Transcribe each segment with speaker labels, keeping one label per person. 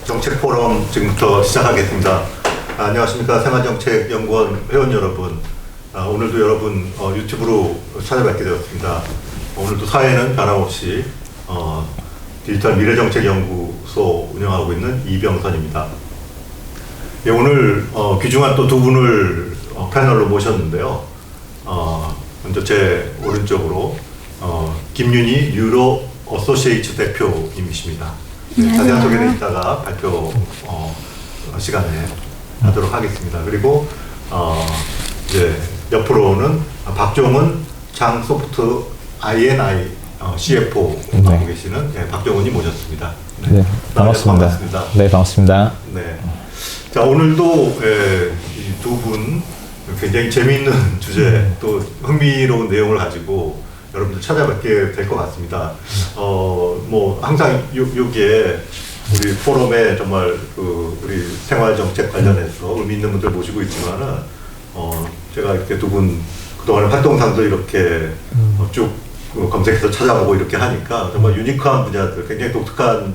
Speaker 1: 정책 포럼 지금부터 시작하겠습니다. 안녕하십니까. 생활정책연구원 회원 여러분. 오늘도 여러분 유튜브로 찾아뵙게 되었습니다. 오늘도 사회는 변함없이 디지털 미래정책연구소 운영하고 있는 이병선입니다. 예, 오늘 귀중한 또 두 분을 패널로 모셨는데요. 먼저 제 오른쪽으로 김윤희 뉴로 어소시에이츠 대표님이십니다. 자세한 소개는 이따가 발표 시간에 하도록 하겠습니다. 그리고 이제 옆으로는 박종훈 장소프트 INI CFO 하고 계시는 박종훈이 모셨습니다.
Speaker 2: 네, 반갑습니다. 네, 반갑습니다.
Speaker 1: 네. 자, 오늘도 두 분 굉장히 재미있는 주제 또 흥미로운 내용을 가지고 여러분들 찾아뵙게 될 것 같습니다. 뭐 항상 여기에 우리 포럼에 정말 우리 생활 정책 관련해서 의미 있는 분들 모시고 있지만은 제가 이렇게 두 분 그동안 활동상도 이렇게 쭉 검색해서 찾아보고 이렇게 하니까 정말 유니크한 분야들, 굉장히 독특한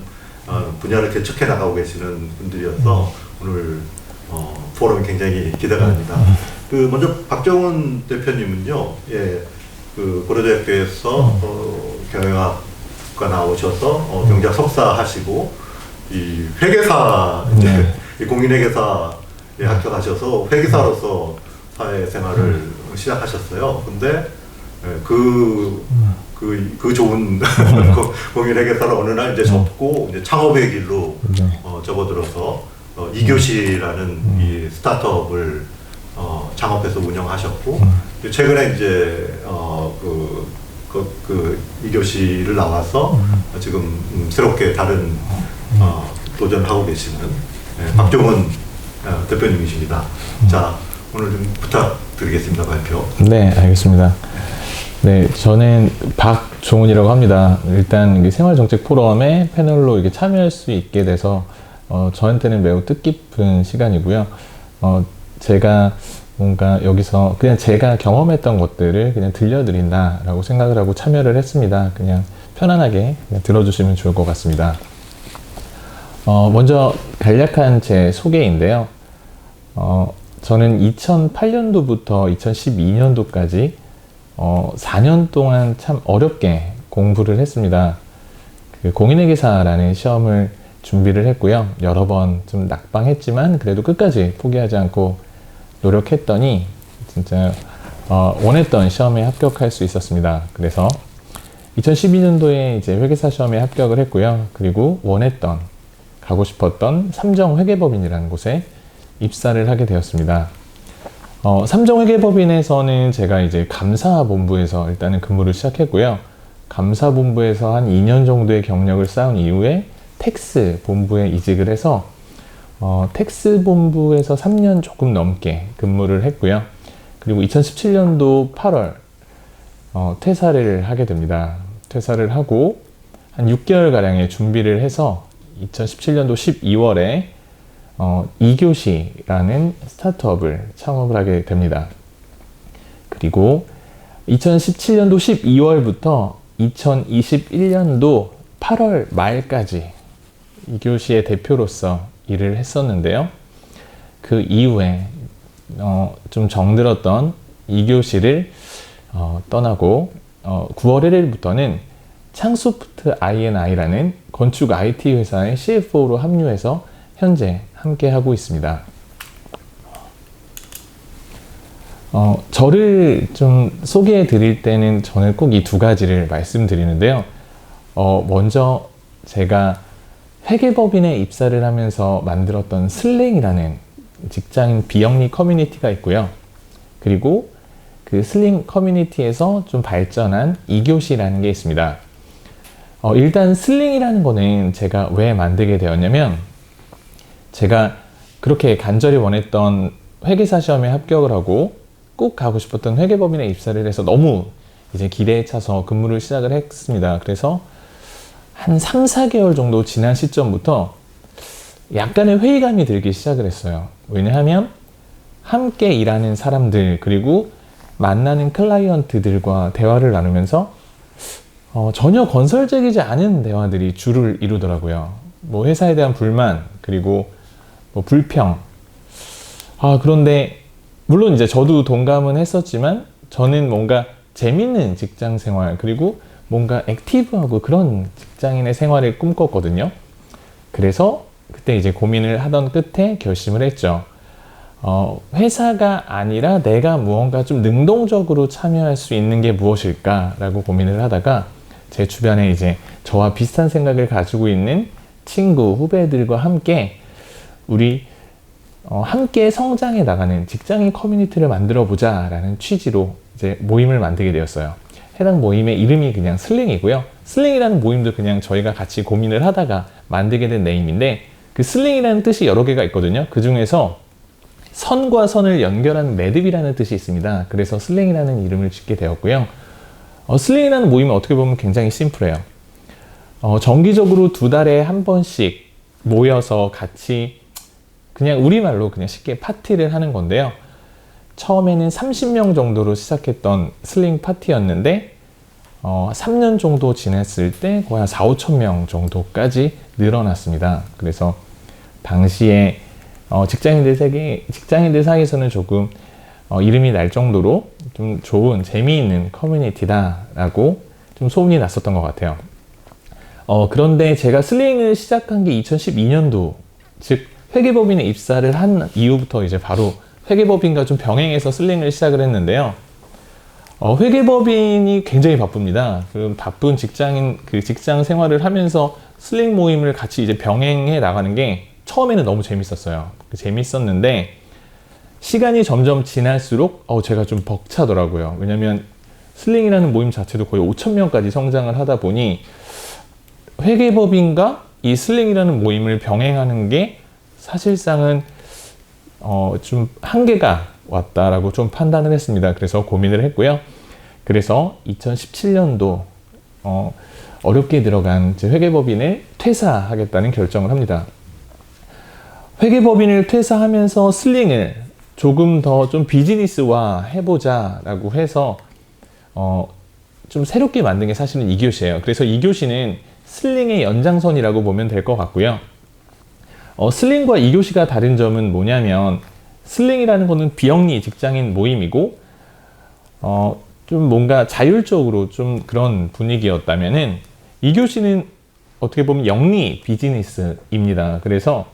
Speaker 1: 분야를 개척해 나가고 계시는 분들이어서 오늘 포럼이 굉장히 기대가 됩니다. 먼저 박정훈 대표님은요, 고려대학교에서 경영학과 나오셔서 경제학 석사 하시고 이 회계사 이 공인회계사에 합격하셔서 회계사로서 사회생활을 시작하셨어요. 근데 그 좋은 공인회계사를 어느 날 이제 접고 이제 창업의 길로 접어들어서 이교시라는 이 스타트업을 창업해서 운영하셨고 최근에 이제 이교시를 나와서 지금 새롭게 다른 도전을 하고 계시는 박종훈 대표님이십니다. 자, 오늘 좀 부탁드리겠습니다. 발표.
Speaker 2: 네, 알겠습니다. 네, 저는 박종훈이라고 합니다. 일단 생활정책 포럼에 패널로 이렇게 참여할 수 있게 돼서 저한테는 매우 뜻깊은 시간이고요. 제가 뭔가 여기서 그냥 제가 경험했던 것들을 그냥 들려드린다라고 생각을 하고 참여를 했습니다. 그냥 편안하게 그냥 들어주시면 좋을 것 같습니다. 먼저 간략한 제 소개인데요. 저는 2008년도부터 2012년도까지 4년 동안 참 어렵게 공부를 했습니다. 공인회계사라는 시험을 준비를 했고요. 여러 번 좀 낙방했지만 그래도 끝까지 포기하지 않고 노력했더니 진짜 원했던 시험에 합격할 수 있었습니다. 그래서 2012년도에 이제 회계사 시험에 합격을 했고요. 그리고 원했던, 가고 싶었던 삼정회계법인이라는 곳에 입사를 하게 되었습니다. 삼정회계법인에서는 제가 이제 감사본부에서 일단은 근무를 시작했고요. 감사본부에서 한 2년 정도의 경력을 쌓은 이후에 텍스 본부에 이직을 해서 텍스 본부에서 3년 조금 넘게 근무를 했고요. 그리고 2017년도 8월 퇴사를 하게 됩니다. 퇴사를 하고 한 6개월가량의 준비를 해서 2017년도 12월에 이교시라는 스타트업을 창업을 하게 됩니다. 그리고 2017년도 12월부터 2021년도 8월 말까지 이교시의 대표로서 일을 했었는데요. 그 이후에 좀 정들었던 이교시를 떠나고 9월 1일부터는 창소프트 INI라는 건축 IT 회사의 CFO로 합류해서 현재 함께 하고 있습니다. 저를 좀 소개해 드릴 때는 저는 꼭 이 두 가지를 말씀드리는데요. 먼저 제가 회계법인에 입사를 하면서 만들었던 슬랭이라는 직장인 비영리 커뮤니티가 있고요. 그리고 그 슬링 커뮤니티에서 좀 발전한 이교시라는 게 있습니다. 일단 슬링이라는 거는 제가 왜 만들게 되었냐면 제가 그렇게 간절히 원했던 회계사 시험에 합격을 하고 꼭 가고 싶었던 회계법인에 입사를 해서 너무 이제 기대에 차서 근무를 시작을 했습니다. 그래서 한 3, 4개월 정도 지난 시점부터 약간의 회의감이 들기 시작을 했어요. 왜냐하면 함께 일하는 사람들 그리고 만나는 클라이언트들과 대화를 나누면서 전혀 건설적이지 않은 대화들이 주를 이루더라고요. 뭐 회사에 대한 불만, 그리고 뭐 불평. 그런데 물론 이제 저도 동감은 했었지만 저는 뭔가 재밌는 직장 생활, 그리고 뭔가 액티브하고 그런 직장인의 생활을 꿈꿨거든요. 그래서 그때 이제 고민을 하던 끝에 결심을 했죠. 회사가 아니라 내가 무언가 좀 능동적으로 참여할 수 있는 게 무엇일까라고 고민을 하다가 제 주변에 이제 저와 비슷한 생각을 가지고 있는 친구, 후배들과 함께 우리 함께 성장해 나가는 직장인 커뮤니티를 만들어 보자 라는 취지로 이제 모임을 만들게 되었어요. 해당 모임의 이름이 그냥 슬링이고요. 슬링이라는 모임도 그냥 저희가 같이 고민을 하다가 만들게 된 네임인데, 그 슬링이라는 뜻이 여러 개가 있거든요. 그 중에서 선과 선을 연결하는 매듭이라는 뜻이 있습니다. 그래서 슬링이라는 이름을 짓게 되었고요. 슬링이라는 모임은 어떻게 보면 굉장히 심플해요. 정기적으로 2달에 한 번씩 모여서 같이 그냥 우리말로 그냥 쉽게 파티를 하는 건데요. 처음에는 30명 정도로 시작했던 슬링 파티였는데 3년 정도 지났을 때 거의 한 4,5천 명 정도까지 늘어났습니다. 그래서 당시에 직장인들 사이에서는 조금 이름이 날 정도로 좀 좋은 재미있는 커뮤니티다라고 좀 소문이 났었던 것 같아요. 그런데 제가 슬링을 시작한 게 2012년도, 즉 회계법인에 입사를 한 이후부터 이제 바로 회계법인과 좀 병행해서 슬링을 시작을 했는데요. 회계법인이 굉장히 바쁩니다. 그 바쁜 직장 생활을 하면서 슬링 모임을 같이 이제 병행해 나가는 게 처음에는 너무 재밌었어요. 재밌었는데 시간이 점점 지날수록 제가 좀 벅차더라고요. 왜냐면 슬링이라는 모임 자체도 거의 5,000명까지 성장을 하다 보니 회계법인과 이 슬링이라는 모임을 병행하는 게 사실상은 좀 한계가 왔다라고 좀 판단을 했습니다. 그래서 고민을 했고요. 그래서 2017년도 어렵게 들어간 제 회계법인을 퇴사하겠다는 결정을 합니다. 회계법인을 퇴사하면서 슬링을 조금 더 좀 비즈니스화 해보자라고 해서 좀 새롭게 만든 게 사실은 2교시예요. 그래서 2교시는 슬링의 연장선이라고 보면 될 것 같고요. 슬링과 2교시가 다른 점은 뭐냐면, 슬링이라는 거는 비영리 직장인 모임이고 좀 뭔가 자율적으로 좀 그런 분위기였다면은 2교시는 어떻게 보면 영리 비즈니스입니다. 그래서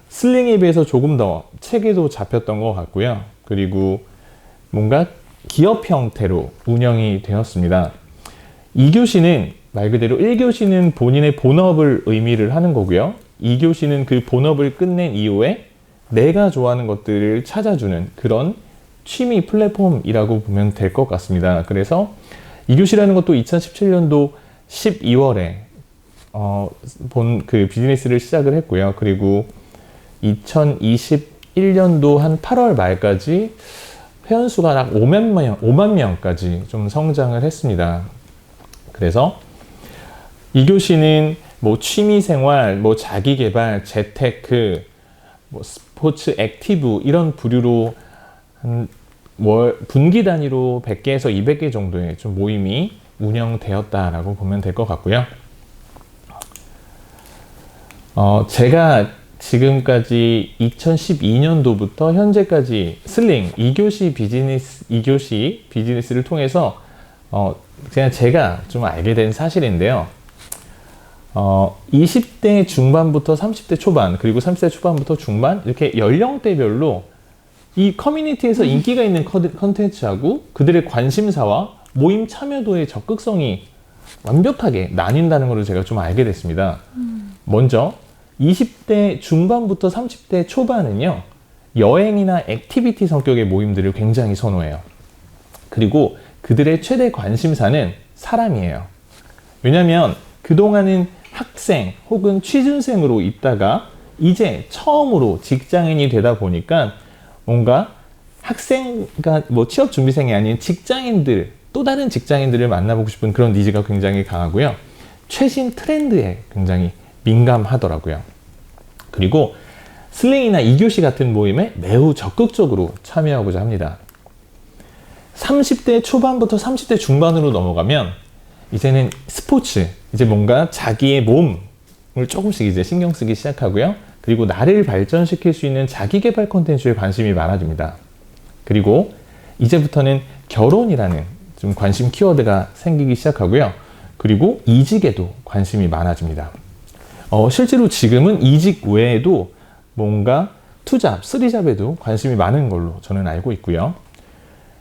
Speaker 2: 슬링에 비해서 조금 더 체계도 잡혔던 것 같고요. 그리고 뭔가 기업 형태로 운영이 되었습니다. 2교시는 말 그대로 1교시는 본인의 본업을 의미를 하는 거고요. 2교시는 그 본업을 끝낸 이후에 내가 좋아하는 것들을 찾아주는 그런 취미 플랫폼이라고 보면 될 것 같습니다. 그래서 2교시라는 것도 2017년도 12월에 그 비즈니스를 시작을 했고요. 그리고 2021년도 한 8월 말까지 회원수가 약 5만 명까지 좀 성장을 했습니다. 그래서 2교시는 뭐 취미생활, 뭐 자기개발, 재테크, 뭐 스포츠 액티브 이런 부류로 한 분기 단위로 100개에서 200개 정도의 좀 모임이 운영되었다라고 보면 될 것 같고요. 제가 지금까지 2012년도부터 현재까지 슬링 2교시 비즈니스를 통해서 그냥 제가 좀 알게 된 사실인데요. 20대 중반부터 30대 초반, 그리고 30대 초반부터 중반, 이렇게 연령대별로 이 커뮤니티에서 인기가 있는 컨텐츠하고 그들의 관심사와 모임 참여도의 적극성이 완벽하게 나뉜다는 것을 제가 좀 알게 됐습니다. 먼저 20대 중반부터 30대 초반은요, 여행이나 액티비티 성격의 모임들을 굉장히 선호해요. 그리고 그들의 최대 관심사는 사람이에요. 왜냐하면 그동안은 학생 혹은 취준생으로 있다가 이제 처음으로 직장인이 되다 보니까 뭔가 학생과 뭐 취업 준비생이 아닌 직장인들, 또 다른 직장인들을 만나보고 싶은 그런 니즈가 굉장히 강하고요. 최신 트렌드에 굉장히 민감하더라고요. 그리고 슬링이나 2교시 같은 모임에 매우 적극적으로 참여하고자 합니다. 30대 초반부터 30대 중반으로 넘어가면 이제는 스포츠, 이제 뭔가 자기의 몸을 조금씩 이제 신경 쓰기 시작하고요. 그리고 나를 발전시킬 수 있는 자기 개발 콘텐츠에 관심이 많아집니다. 그리고 이제부터는 결혼이라는 좀 관심 키워드가 생기기 시작하고요. 그리고 이직에도 관심이 많아집니다. 실제로 지금은 이직 외에도 뭔가 투잡, 쓰리잡에도 관심이 많은 걸로 저는 알고 있고요.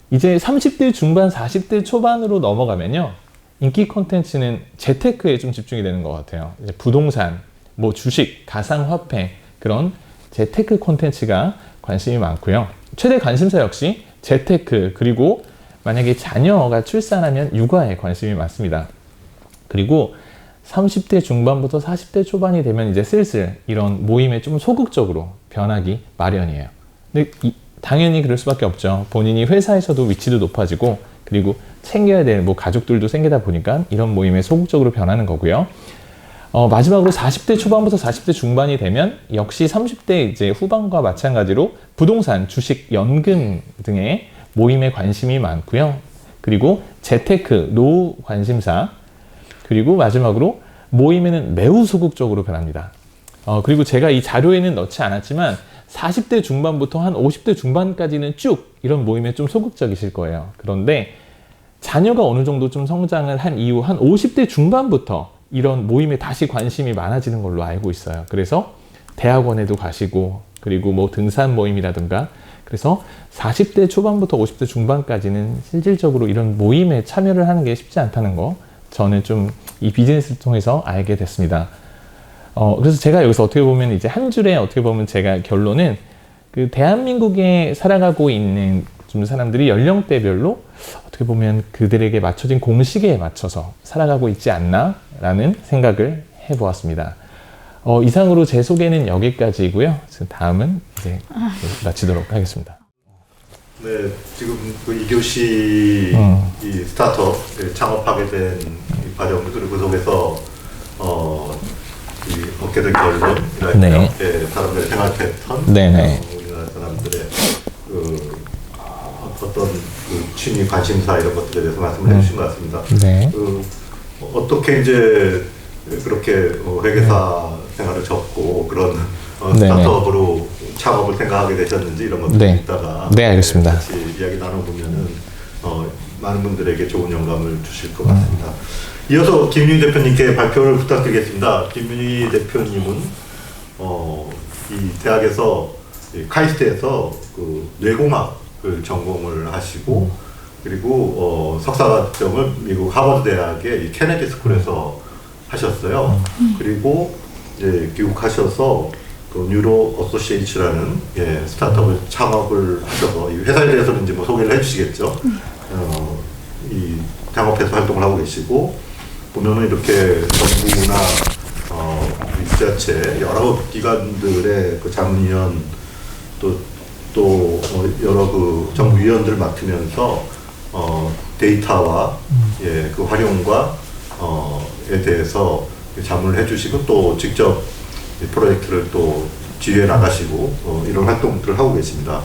Speaker 2: 이제 30대 중반, 40대 초반으로 넘어가면요. 인기 콘텐츠는 재테크에 좀 집중이 되는 것 같아요. 이제 부동산, 뭐 주식, 가상화폐 그런 재테크 콘텐츠가 관심이 많고요. 최대 관심사 역시 재테크, 그리고 만약에 자녀가 출산하면 육아에 관심이 많습니다. 그리고 30대 중반부터 40대 초반이 되면 이제 슬슬 이런 모임에 좀 소극적으로 변하기 마련이에요. 근데 당연히 그럴 수밖에 없죠. 본인이 회사에서도 위치도 높아지고 그리고 챙겨야 될 뭐 가족들도 생기다 보니까 이런 모임에 소극적으로 변하는 거고요. 마지막으로 40대 초반부터 40대 중반이 되면 역시 30대 이제 후반과 마찬가지로 부동산, 주식, 연금 등의 모임에 관심이 많고요. 그리고 재테크, 노후 관심사, 그리고 마지막으로 모임에는 매우 소극적으로 변합니다. 그리고 제가 이 자료에는 넣지 않았지만 40대 중반부터 한 50대 중반까지는 쭉 이런 모임에 좀 소극적이실 거예요. 그런데 자녀가 어느 정도 좀 성장을 한 이후 한 50대 중반부터 이런 모임에 다시 관심이 많아지는 걸로 알고 있어요. 그래서 대학원에도 가시고 그리고 뭐 등산 모임이라든가 그래서 40대 초반부터 50대 중반까지는 실질적으로 이런 모임에 참여를 하는 게 쉽지 않다는 거 저는 좀 이 비즈니스를 통해서 알게 됐습니다. 그래서 제가 여기서 어떻게 보면 이제 한 줄에 어떻게 보면 제가 결론은 그 대한민국에 살아가고 있는 좀 사람들이 연령대별로 어떻게 보면 그들에게 맞춰진 공식에 맞춰서 살아가고 있지 않나라는 생각을 해보았습니다. 이상으로 제 소개는 여기까지이고요. 다음은 이제 마치도록 하겠습니다.
Speaker 1: 네, 지금 그 2교시 이 스타트업 창업하게 된 이 과정 그리고 그 속에서 이 얻게 된 결론이랄까요?
Speaker 2: 네.
Speaker 1: 사람들의 생활 패턴,
Speaker 2: 네네.
Speaker 1: 우리나라 사람들의 그 어떤 그 취미, 관심사 이런 것들에 대해서 말씀을 해주신 것 같습니다.
Speaker 2: 네.
Speaker 1: 어떻게 이제 그렇게 회계사 생활을 접고 그런 스타트업으로 창업을 생각하게 되셨는지 이런 것들
Speaker 2: 네.
Speaker 1: 이따가
Speaker 2: 네, 알겠습니다.
Speaker 1: 같이 이야기 나눠보면은 많은 분들에게 좋은 영감을 주실 것 같습니다. 이어서 김윤희 대표님께 발표를 부탁드리겠습니다. 김윤희 대표님은 이 대학에서 카이스트에서 그 뇌공학을 전공을 하시고 그리고 석사과정을 미국 하버드 대학의 이 케네디 스쿨에서 하셨어요. 그리고 이제 귀국하셔서 그 뉴로 어소시에이츠라는 스타트업을 창업을 하셔서 이 회사에 대해서는 이제 뭐 소개를 해주시겠죠. 이 창업해서 활동을 하고 계시고 보면은 이렇게 정부나 지자체 여러 기관들의 그 자문위원 또 여러 그 정부 위원들을 맡으면서 데이터와 그 활용과 에 대해서 자문을 해주시고 또 직접 프로젝트를 또 지휘해 나가시고 이런 활동들을 하고 계십니다.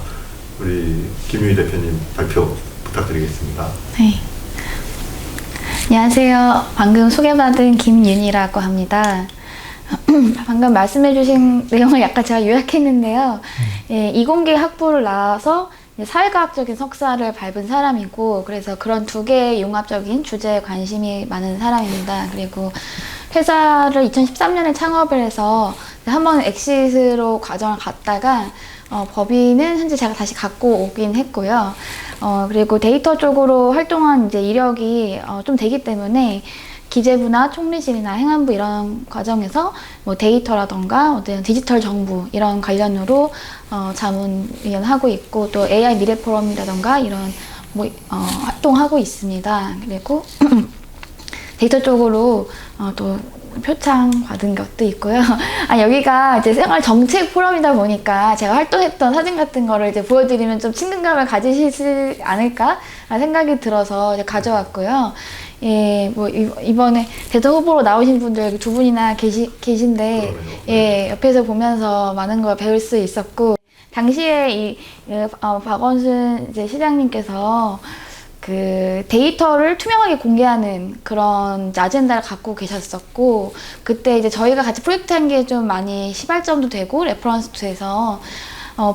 Speaker 1: 우리 김윤희 대표님 발표 부탁드리겠습니다.
Speaker 3: 네. 안녕하세요. 방금 소개받은 김윤희라고 합니다. 방금 말씀해주신 내용을 약간 제가 요약했는데요. 이공계 학부를 나와서 사회과학적인 석사를 밟은 사람이고, 그래서 그런 두 개의 융합적인 주제에 관심이 많은 사람입니다. 그리고 회사를 2013년에 창업을 해서 한번 엑시트로 과정을 갔다가 법인은 현재 제가 다시 갖고 오긴 했고요. 그리고 데이터 쪽으로 활동한 이제 이력이 좀 되기 때문에 기재부나 총리실이나 행안부 이런 과정에서 뭐 데이터라던가 어떤 디지털 정부 이런 관련으로 자문위원하고 있고 또 AI 미래 포럼이라던가 이런 뭐 활동하고 있습니다. 그리고 데이터 쪽으로 또 표창 받은 것도 있고요. 여기가 이제 생활 정책 포럼이다 보니까 제가 활동했던 사진 같은 거를 이제 보여드리면 좀 친근감을 가지시지 않을까 생각이 들어서 이제 가져왔고요. 뭐 이번에 대선 후보로 나오신 분들 두 분이나 계신데, 옆에서 보면서 많은 걸 배울 수 있었고, 당시에 박원순 이제 시장님께서 그 데이터를 투명하게 공개하는 그런 이제 아젠다를 갖고 계셨었고, 그때 이제 저희가 같이 프로젝트 한 게 좀 많이 시발점도 되고 레퍼런스도 돼서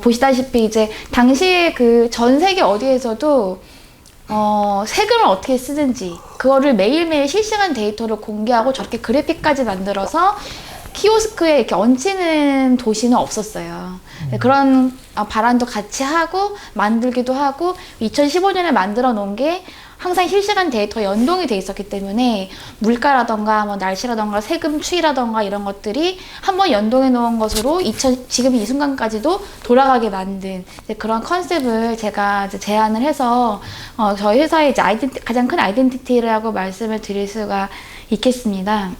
Speaker 3: 보시다시피 이제 당시에 그 전 세계 어디에서도 세금을 어떻게 쓰는지 그거를 매일매일 실시간 데이터를 공개하고 저렇게 그래픽까지 만들어서 키오스크에 이렇게 얹히는 도시는 없었어요. 그런 발안도 같이 하고 만들기도 하고 2015년에 만들어 놓은 게 항상 실시간 데이터 연동이 돼 있었기 때문에 물가라던가 뭐 날씨라던가 세금 추이라던가 이런 것들이 한번 연동해 놓은 것으로 지금 이 순간까지도 돌아가게 만든 그런 컨셉을 제가 이제 제안을 해서 저희 회사의 이제 가장 큰 아이덴티티라고 말씀을 드릴 수가 있겠습니다.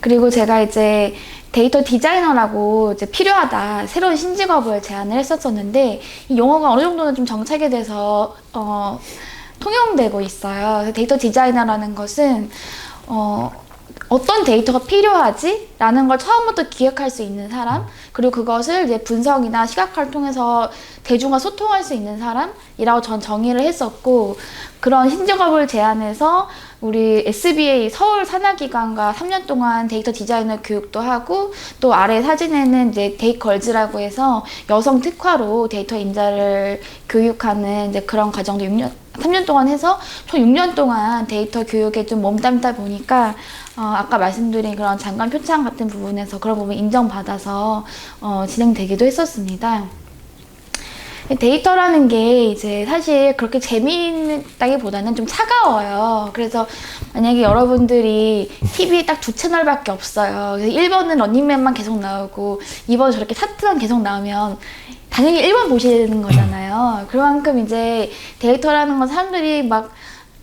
Speaker 3: 그리고 제가 이제 데이터 디자이너라고 이제 필요하다, 새로운 신직업을 제안을 했었었는데, 이 용어가 어느 정도는 좀 정착이 돼서 통용되고 있어요. 그래서 데이터 디자이너라는 것은 어떤 데이터가 필요하지? 라는 걸 처음부터 기획할 수 있는 사람, 그리고 그것을 이제 분석이나 시각화를 통해서 대중과 소통할 수 있는 사람이라고 전 정의를 했었고, 그런 신직업을 제안해서 우리 SBA 서울 산하기관과 3년 동안 데이터 디자이너 교육도 하고, 또 아래 사진에는 이제 데이걸즈라고 해서 여성 특화로 데이터 인자를 교육하는 이제 그런 과정도 3년 동안 해서 총 6년 동안 데이터 교육에 좀 몸담다 보니까 아까 말씀드린 그런 장관 표창 같은 부분에서 그런 부분 인정받아서 진행되기도 했었습니다. 데이터라는 게 이제 사실 그렇게 재미있다기보다는 좀 차가워요. 그래서 만약에 여러분들이 TV에 딱 2채널밖에 없어요. 그래서 1번은 런닝맨만 계속 나오고 2번 저렇게 차트만 계속 나오면 당연히 1번 보시는 거잖아요. 그만큼 이제 데이터라는 건 사람들이 막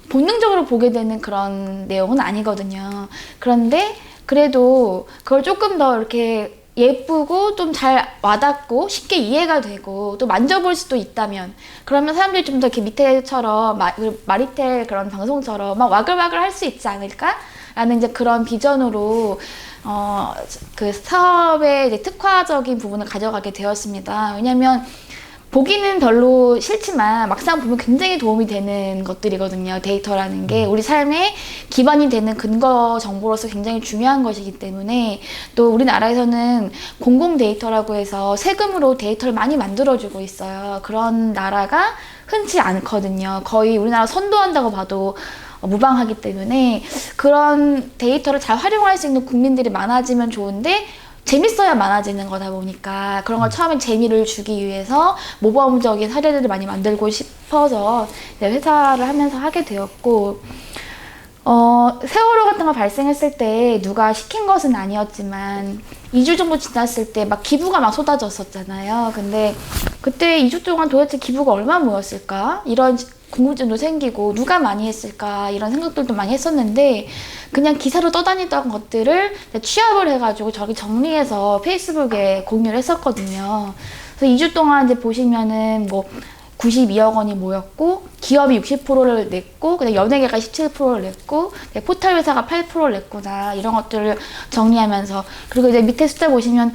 Speaker 3: 본능적으로 보게 되는 그런 내용은 아니거든요. 그런데 그래도 그걸 조금 더 이렇게 예쁘고 좀 잘 와닿고 쉽게 이해가 되고 또 만져볼 수도 있다면, 그러면 사람들이 좀 더 이렇게 밑에처럼 마리텔 그런 방송처럼 막 와글와글 할 수 있지 않을까? 라는 이제 그런 비전으로 그 사업의 이제 특화적인 부분을 가져가게 되었습니다. 왜냐면 보기는 별로 싫지만 막상 보면 굉장히 도움이 되는 것들이거든요. 데이터라는 게 우리 삶의 기반이 되는 근거 정보로서 굉장히 중요한 것이기 때문에, 또 우리나라에서는 공공 데이터라고 해서 세금으로 데이터를 많이 만들어주고 있어요. 그런 나라가 흔치 않거든요. 거의 우리나라 선도한다고 봐도 무방하기 때문에 그런 데이터를 잘 활용할 수 있는 국민들이 많아지면 좋은데, 재밌어야 많아지는 거다 보니까 그런 걸 처음에 재미를 주기 위해서 모범적인 사례들을 많이 만들고 싶어서 회사를 하면서 하게 되었고, 세월호 같은 거 발생했을 때 누가 시킨 것은 아니었지만 2주 정도 지났을 때 막 기부가 막 쏟아졌었잖아요. 근데 그때 2주 동안 도대체 기부가 얼마 모였을까? 이런 궁금증도 생기고 누가 많이 했을까? 이런 생각들도 많이 했었는데, 그냥 기사로 떠다니던 것들을 취합을 해가지고 저기 정리해서 페이스북에 공유를 했었거든요. 그래서 2주 동안 이제 보시면은 뭐 92억 원이 모였고, 기업이 60%를 냈고, 그다음 연예계가 17%를 냈고, 포털 회사가 8%를 냈구나, 이런 것들을 정리하면서, 그리고 이제 밑에 숫자 보시면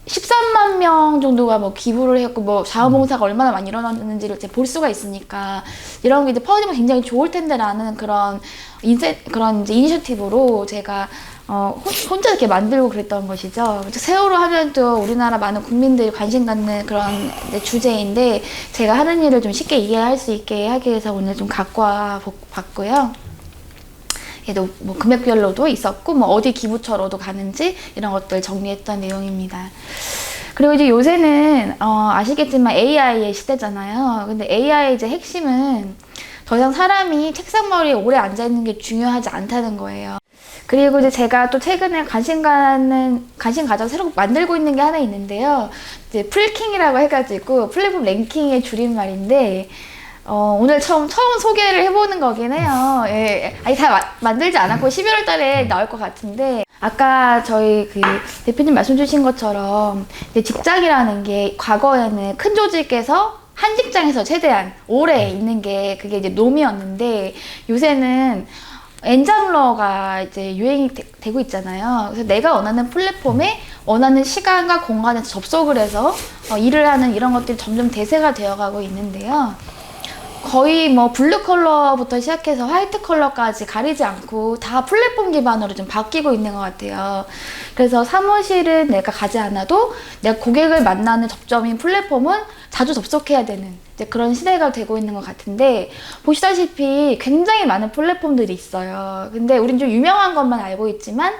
Speaker 3: 13만 명 정도가 뭐 기부를 했고, 뭐 자원봉사가 얼마나 많이 일어났는지를 이제 볼 수가 있으니까, 이런 게 이제 퍼지면 굉장히 좋을 텐데라는 그런 이제 이니셔티브로 제가 혼자 이렇게 만들고 그랬던 것이죠. 세월호 하면 또 우리나라 많은 국민들이 관심 갖는 그런 주제인데, 제가 하는 일을 좀 쉽게 이해할 수 있게 하기 위해서 오늘 좀 갖고 와 봤고요. 얘도 뭐 금액별로도 있었고, 뭐 어디 기부처로도 가는지 이런 것들 정리했던 내용입니다. 그리고 이제 요새는 아시겠지만 AI의 시대잖아요. 근데 AI의 이제 핵심은 더 이상 사람이 책상머리에 오래 앉아있는 게 중요하지 않다는 거예요. 그리고 이제 제가 또 최근에 관심 가져 새로 만들고 있는 게 하나 있는데요. 이제 풀킹이라고 해가지고 플랫폼 랭킹의 줄임말인데, 오늘 처음 소개를 해보는 거긴 해요. 예. 아니, 다 만들지 않았고 11월 달에 나올 것 같은데, 아까 저희 그 대표님 말씀 주신 것처럼 직장이라는 게 과거에는 큰 조직에서 한 직장에서 최대한 오래 있는 게 그게 이제 놈이었는데, 요새는 엔잡러가 이제 유행이 되고 있잖아요. 그래서 내가 원하는 플랫폼에 원하는 시간과 공간에서 접속을 해서 일을 하는 이런 것들이 점점 대세가 되어가고 있는데요. 거의 뭐 블루 컬러부터 시작해서 화이트 컬러까지 가리지 않고 다 플랫폼 기반으로 좀 바뀌고 있는 것 같아요. 그래서 사무실은 내가 가지 않아도 내가 고객을 만나는 접점인 플랫폼은 자주 접속해야 되는 이제 그런 시대가 되고 있는 것 같은데, 보시다시피 굉장히 많은 플랫폼들이 있어요. 근데 우린 좀 유명한 것만 알고 있지만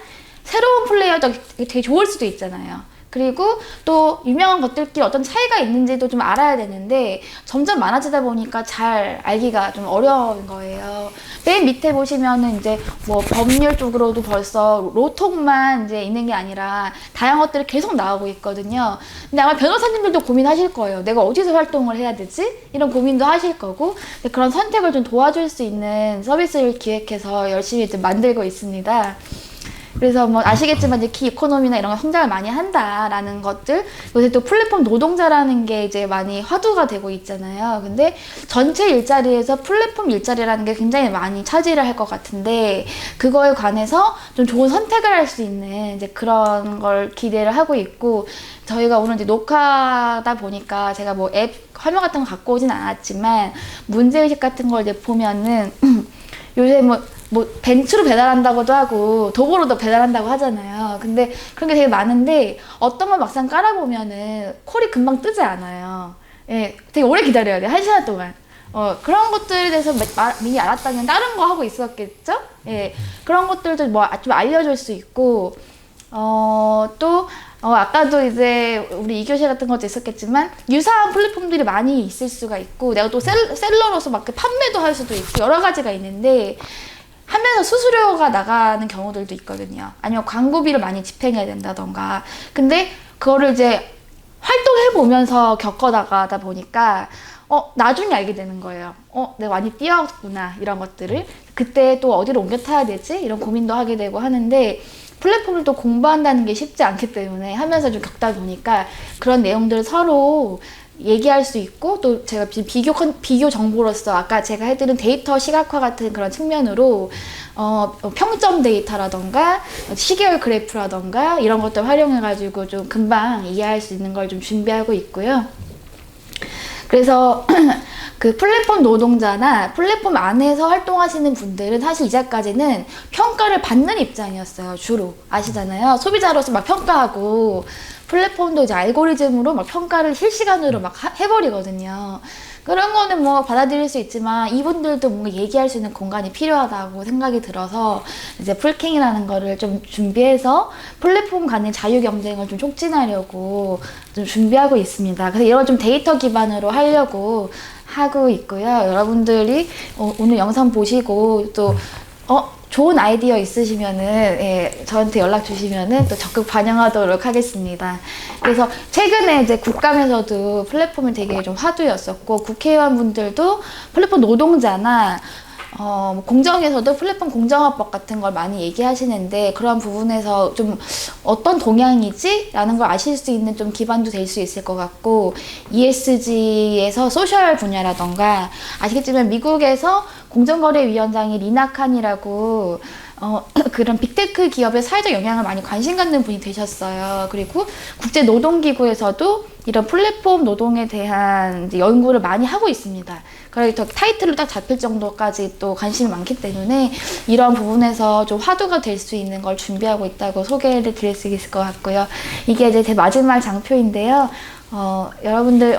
Speaker 3: 새로운 플레이어도 되게 좋을 수도 있잖아요. 그리고 또 유명한 것들끼리 어떤 차이가 있는지도 좀 알아야 되는데 점점 많아지다 보니까 잘 알기가 좀 어려운 거예요. 맨 밑에 보시면은 이제 뭐 법률 쪽으로도 벌써 로톡만 이제 있는 게 아니라 다양한 것들이 계속 나오고 있거든요. 근데 아마 변호사님들도 고민하실 거예요. 내가 어디서 활동을 해야 되지? 이런 고민도 하실 거고, 그런 선택을 좀 도와줄 수 있는 서비스를 기획해서 열심히 좀 만들고 있습니다. 그래서 뭐 아시겠지만 이제 키 이코노미나 이런 거 성장을 많이 한다라는 것들, 요새 또 플랫폼 노동자라는 게 이제 많이 화두가 되고 있잖아요. 근데 전체 일자리에서 플랫폼 일자리라는 게 굉장히 많이 차지를 할 것 같은데, 그거에 관해서 좀 좋은 선택을 할 수 있는 이제 그런 걸 기대를 하고 있고, 저희가 오늘 이제 녹화다 보니까 제가 뭐 앱 화면 같은 거 갖고 오진 않았지만 문제의식 같은 걸 이제 보면은 요새 뭐 벤츠로 배달한다고도 하고 도보로도 배달한다고 하잖아요. 근데 그런 게 되게 많은데 어떤 걸 막상 깔아보면은 콜이 금방 뜨지 않아요. 예, 되게 오래 기다려야 돼요. 1시간 동안. 그런 것들에 대해서 미리 알았다면 다른 거 하고 있었겠죠? 예, 그런 것들도 뭐 좀 알려줄 수 있고, 또 아까도 이제 우리 2교시 같은 것도 있었겠지만 유사한 플랫폼들이 많이 있을 수가 있고, 내가 또 셀러로서 막 판매도 할 수도 있고 여러 가지가 있는데 하면서 수수료가 나가는 경우들도 있거든요. 아니면 광고비를 많이 집행해야 된다던가. 근데 그거를 이제 활동해보면서 겪어나가다 보니까 나중에 알게 되는 거예요. 내가 많이 뛰어왔구나, 이런 것들을. 그때 또 어디로 옮겨 타야 되지? 이런 고민도 하게 되고 하는데, 플랫폼을 또 공부한다는 게 쉽지 않기 때문에 하면서 좀 겪다 보니까 그런 내용들을 서로 얘기할 수 있고, 또 제가 비교 정보로서 아까 제가 해드린 데이터 시각화 같은 그런 측면으로 평점 데이터라던가 시계열 그래프라던가 이런 것들 활용해가지고 좀 금방 이해할 수 있는 걸 좀 준비하고 있고요. 그래서 그 플랫폼 노동자나 플랫폼 안에서 활동하시는 분들은 사실 이제까지는 평가를 받는 입장이었어요. 주로 아시잖아요. 소비자로서 막 평가하고, 플랫폼도 이제 알고리즘으로 막 평가를 실시간으로 막 해버리거든요. 그런 거는 뭐 받아들일 수 있지만 이분들도 뭔가 얘기할 수 있는 공간이 필요하다고 생각이 들어서 이제 풀킹이라는 거를 좀 준비해서 플랫폼 간의 자유 경쟁을 좀 촉진하려고 좀 준비하고 있습니다. 그래서 이런 좀 데이터 기반으로 하려고 하고 있고요. 여러분들이 오늘 영상 보시고 또 좋은 아이디어 있으시면은 저한테 연락 주시면은 또 적극 반영하도록 하겠습니다. 그래서 최근에 이제 국감에서도 플랫폼이 되게 좀 화두였었고, 국회의원분들도 플랫폼 노동자나 공정에서도 플랫폼 공정화법 같은 걸 많이 얘기하시는데, 그런 부분에서 좀 어떤 동향이지? 라는 걸 아실 수 있는 좀 기반도 될 수 있을 것 같고, ESG에서 소셜 분야라던가, 아시겠지만 미국에서 공정거래위원장이 리나 칸이라고 그런 빅테크 기업의 사회적 영향을 많이 관심 갖는 분이 되셨어요. 그리고 국제노동기구에서도 이런 플랫폼 노동에 대한 이제 연구를 많이 하고 있습니다. 그래서 타이틀로 딱 잡힐 정도까지 또 관심이 많기 때문에 이런 부분에서 좀 화두가 될 수 있는 걸 준비하고 있다고 소개를 드릴 수 있을 것 같고요. 이게 이제 제 마지막 장표인데요. 여러분들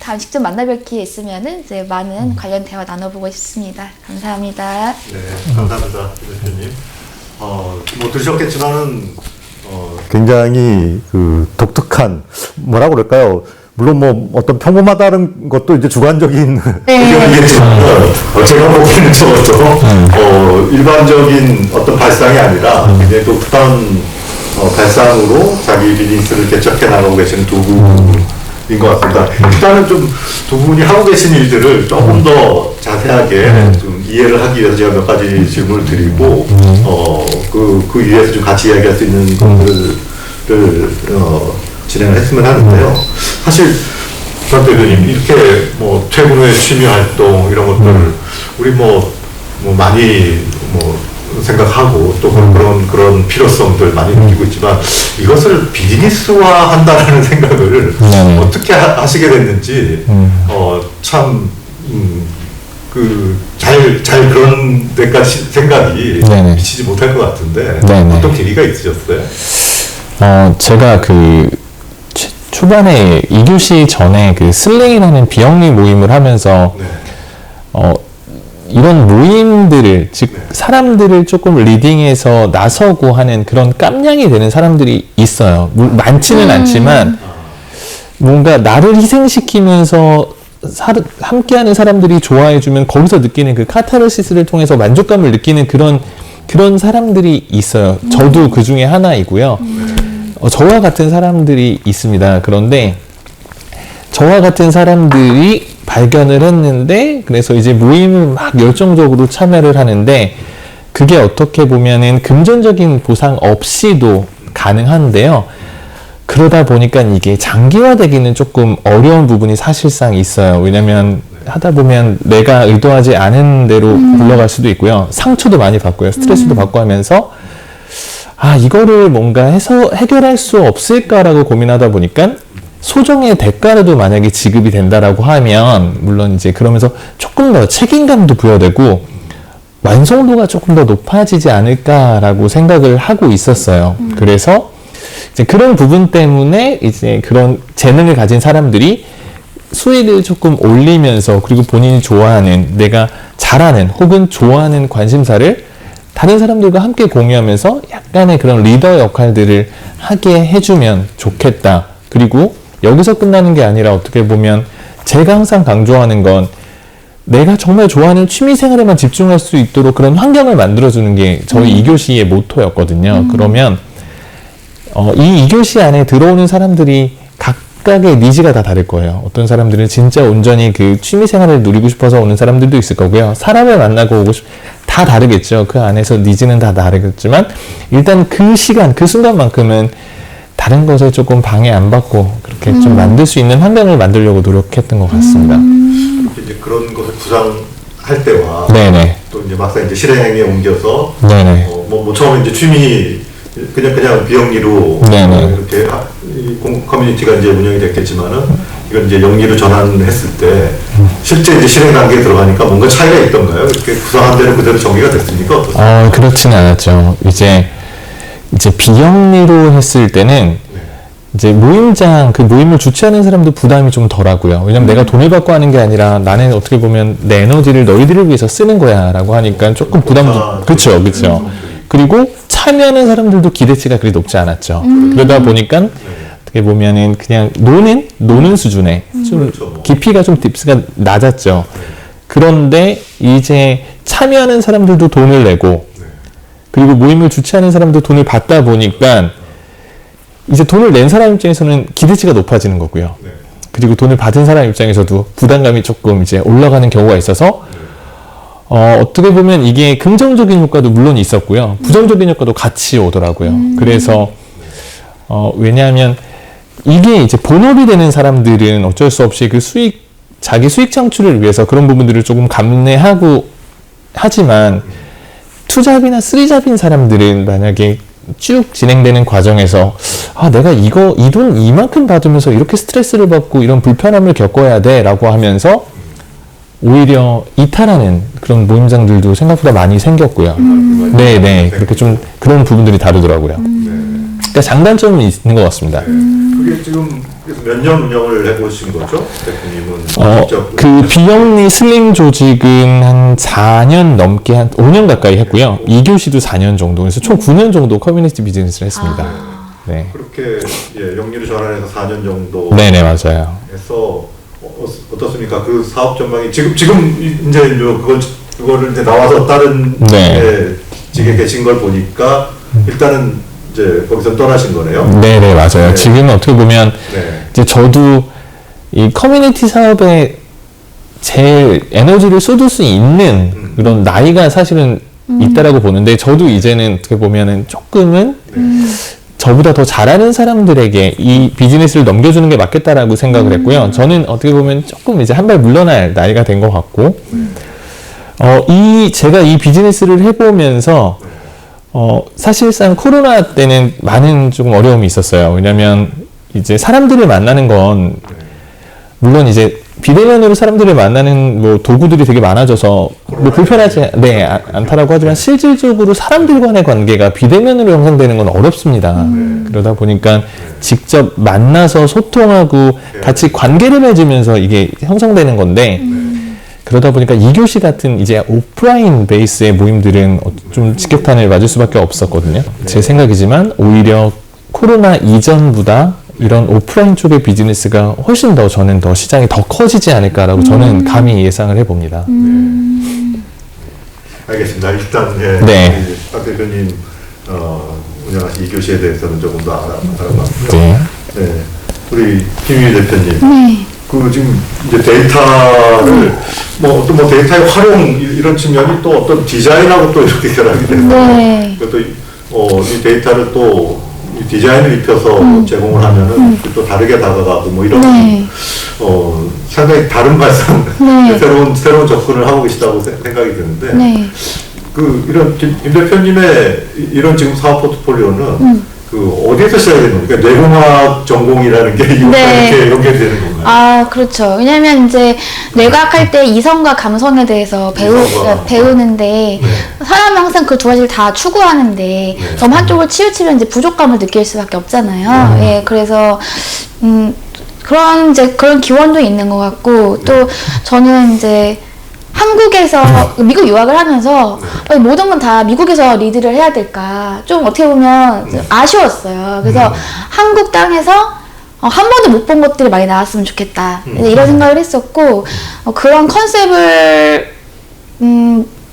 Speaker 3: 다 직접 만나뵐 기회 있으면은 이제 많은 관련 대화 나눠보고 싶습니다. 감사합니다.
Speaker 1: 네, 감사합니다, 대표님. 뭐 들으셨겠지만은 굉장히 그 독특한, 뭐라고 그럴까요? 물론 뭐 어떤 평범하다는 것도 이제 주관적인 의견이겠지만, 제가 보기에는 저것도 일반적인 어떤 발상이 아니라 굉장히 독특한 발상으로 자기 비즈니스를 개척해 나가고 계시는 두 분인 것 같습니다. 일단은 좀 두 분이 하고 계신 일들을 조금 더 자세하게 좀 이해를 하기 위해서 제가 몇 가지 질문을 드리고, 그 위에서 좀 같이 이야기할 수 있는 것들을 진행을 했으면 하는데요. 사실 전 대표님 이렇게 뭐 퇴근 후에 취미 활동 이런 것들 우리 뭐 많이 생각하고 또 그런 필요성들 많이 느끼고 있지만, 이것을 비즈니스화 한다라는 생각을 어떻게 하시게 됐는지 참 잘 그런 데까지 생각이
Speaker 2: 네네.
Speaker 1: 미치지 못할 것 같은데
Speaker 2: 네네.
Speaker 1: 어떤 계기가 있으셨어요?
Speaker 2: 제가 초반에 2교시 전에 슬랭이라는 비영리 모임을 하면서
Speaker 1: 네.
Speaker 2: 이런 모임들을, 즉
Speaker 1: 네.
Speaker 2: 사람들을 조금 리딩해서 나서고 하는 그런 깜냥이 되는 사람들이 있어요. 많지는 않지만 뭔가 나를 희생시키면서 함께하는 사람들이 좋아해주면 거기서 느끼는 그 카타르시스를 통해서 만족감을 느끼는 그런 사람들이 있어요. 저도 그 중에 하나이고요. 저와 같은 사람들이 있습니다. 그런데 저와 같은 사람들이 발견을 했는데, 그래서 이제 모임을 막 열정적으로 참여를 하는데, 그게 어떻게 보면은 금전적인 보상 없이도 가능한데요. 그러다 보니까 이게 장기화되기는 조금 어려운 부분이 사실상 있어요. 왜냐면 하다 보면 내가 의도하지 않은 대로 굴러갈 수도 있고요. 상처도 많이 받고요. 스트레스도 받고 하면서 이거를 뭔가 해서 해결할 수 없을까라고 고민하다 보니까 소정의 대가라도 만약에 지급이 된다라고 하면, 물론 이제 그러면서 조금 더 책임감도 부여되고 완성도가 조금 더 높아지지 않을까라고 생각을 하고 있었어요. 그래서 이제 그런 부분 때문에 이제 그런 재능을 가진 사람들이 수익을 조금 올리면서, 그리고 본인이 좋아하는, 내가 잘하는 혹은 좋아하는 관심사를 다른 사람들과 함께 공유하면서 약간의 그런 리더 역할들을 하게 해주면 좋겠다. 그리고 여기서 끝나는 게 아니라 어떻게 보면 제가 항상 강조하는 건 내가 정말 좋아하는 취미생활에만 집중할 수 있도록 그런 환경을 만들어주는 게 저희 2교시의 모토였거든요. 그러면 이 2교시 안에 들어오는 사람들이 각각의 니즈가 다 다를 거예요. 어떤 사람들은 진짜 온전히 그 취미생활을 누리고 싶어서 오는 사람들도 있을 거고요. 사람을 만나고 오고 다 다르겠죠. 그 안에서 니즈는 다 다르겠지만 일단 그 시간, 그 순간만큼은 다른 것에 조금 방해 안 받고 그렇게 좀 만들 수 있는 환경을 만들려고 노력했던 것 같습니다.
Speaker 1: 이제 그런 것을 구상할 때와
Speaker 2: 네네.
Speaker 1: 또 이제 막상 이제 실행에 옮겨서
Speaker 2: 네네.
Speaker 1: 뭐 처음에 이제 취미 그냥 비영리로
Speaker 2: 네네.
Speaker 1: 이렇게 커뮤니티가 이제 운영이 됐겠지만은 이건 이제 영리로 전환했을 때 실제 이제 실행 단계에 들어가니까 뭔가 차이가 있던가요? 이렇게 구상한 대로 그대로 정리가 됐습니까? 어떻습니까?
Speaker 2: 그렇지는 않았죠. 이제 비영리로 했을 때는 이제 그 모임을 주최하는 사람도 부담이 좀 덜하고요. 왜냐면 내가 돈을 받고 하는 게 아니라 나는 어떻게 보면 내 에너지를 너희들을 위해서 쓰는 거야 라고 하니까 조금 부담도, 그쵸. 그리고 참여하는 사람들도 기대치가 그리 높지 않았죠. 그러다 보니까 어떻게 보면은 그냥 노는 수준에 좀
Speaker 1: 그렇죠.
Speaker 2: 깊이가 좀 딥스가 낮았죠. 그런데 이제 참여하는 사람들도 돈을 내고, 그리고 모임을 주최하는 사람도 돈을 받다 보니까 이제 돈을 낸 사람 입장에서는 기대치가 높아지는 거고요.
Speaker 1: 네.
Speaker 2: 그리고 돈을 받은 사람 입장에서도 부담감이 조금 이제 올라가는 경우가 있어서 어떻게 보면 이게 긍정적인 효과도 물론 있었고요. 부정적인 효과도 같이 오더라고요. 그래서 왜냐하면 이게 이제 본업이 되는 사람들은 어쩔 수 없이 그 자기 수익 창출을 위해서 그런 부분들을 조금 감내하고 하지만, 투잡이나 쓰리잡인 사람들은 만약에 쭉 진행되는 과정에서 내가 이 돈 이만큼 받으면서 이렇게 스트레스를 받고 이런 불편함을 겪어야 돼 라고 하면서 오히려 이탈하는 그런 모임장들도 생각보다 많이 생겼고요. 네네. 그렇게 좀 그런 부분들이 다르더라고요. 그러니까 장단점이 있는 것 같습니다.
Speaker 1: 그게 지금 몇 년 운영을 해보신 거죠? 대표님은 직접
Speaker 2: 그 비영리 슬링 조직은 한 4년 넘게, 한 5년 가까이 했고요. 2교시도 4년 정도, 그래서 총 9년 정도 커뮤니티 비즈니스를 했습니다. 네.
Speaker 1: 그렇게 영리로 전환해서 4년 정도
Speaker 2: 네네, 맞아요.
Speaker 1: 해서 어떻습니까? 그 사업 전망이 지금 이제 그거를 이제 나와서 다른 직에 계신 걸 보니까 일단은 이제 거기서 떠나신 거네요.
Speaker 2: 네네, 맞아요.
Speaker 1: 네.
Speaker 2: 지금은 어떻게 보면 이제 저도 이 커뮤니티 사업에 제일 에너지를 쏟을 수 있는 그런 나이가 사실은 있다라고 보는데, 저도 이제는 어떻게 보면은 조금은 저보다 더 잘하는 사람들에게 이 비즈니스를 넘겨주는 게 맞겠다라고 생각을 했고요. 저는 어떻게 보면 조금 이제 한 발 물러날 나이가 된 것 같고, 제가 이 비즈니스를 해보면서 사실상 코로나 때는 많은 조금 어려움이 있었어요. 왜냐면 이제 사람들을 만나는 건 물론 이제 비대면으로 사람들을 만나는 뭐 도구들이 되게 많아져서 뭐 불편하지 않다라고 하지만 실질적으로 사람들 간의 관계가 비대면으로 형성되는 건 어렵습니다. 그러다 보니까 직접 만나서 소통하고 같이 관계를 맺으면서 이게 형성되는 건데 그러다 보니까 2교시 같은 이제 오프라인 베이스의 모임들은 좀 직격탄을 맞을 수밖에 없었거든요. 제 생각이지만 오히려 코로나 이전보다 이런 오프라인 쪽의 비즈니스가 훨씬 더 저는 더 시장이 더 커지지 않을까라고 저는 감히 예상을 해봅니다.
Speaker 1: 알겠습니다. 일단 박 대표님 운영하신 2교시에 대해서는 조금 더 알아봤고요. 네. 우리 김유희 대표님.
Speaker 3: 네.
Speaker 1: 그 지금 이제 데이터를 뭐 어떤 뭐 데이터의 활용 이런 측면이 또 어떤 디자인하고 또 이렇게 결합이 돼서
Speaker 3: 네.
Speaker 1: 또 이 데이터를 또 디자인을 입혀서 제공을 하면은 또 다르게 다가가고 뭐 이런 상당히 다른 발상 새로운 접근을 하고 계시다고 생각이 드는데 이런 김 대표님의 이런 지금 사업 포트폴리오는 어디에서 시작이 되는 겁니까? 뇌공학 전공이라는 게 이렇게 연결되는 건가요?
Speaker 3: 아, 그렇죠. 왜냐면 이제 뇌과학 할 때 이성과 감성에 대해서 배우는데 사람은 항상 그 두 가지를 다 추구하는데 너무 한쪽을 치우치면 이제 부족감을 느낄 수밖에 없잖아요. 예, 그래서 그런 기원도 있는 것 같고 또 저는 이제 한국에서 미국 유학을 하면서 모든 건 다 미국에서 리드를 해야 될까 좀 어떻게 보면 아쉬웠어요. 그래서 한국 땅에서 한 번도 못 본 것들이 많이 나왔으면 좋겠다 이런 생각을 했었고 그런 컨셉을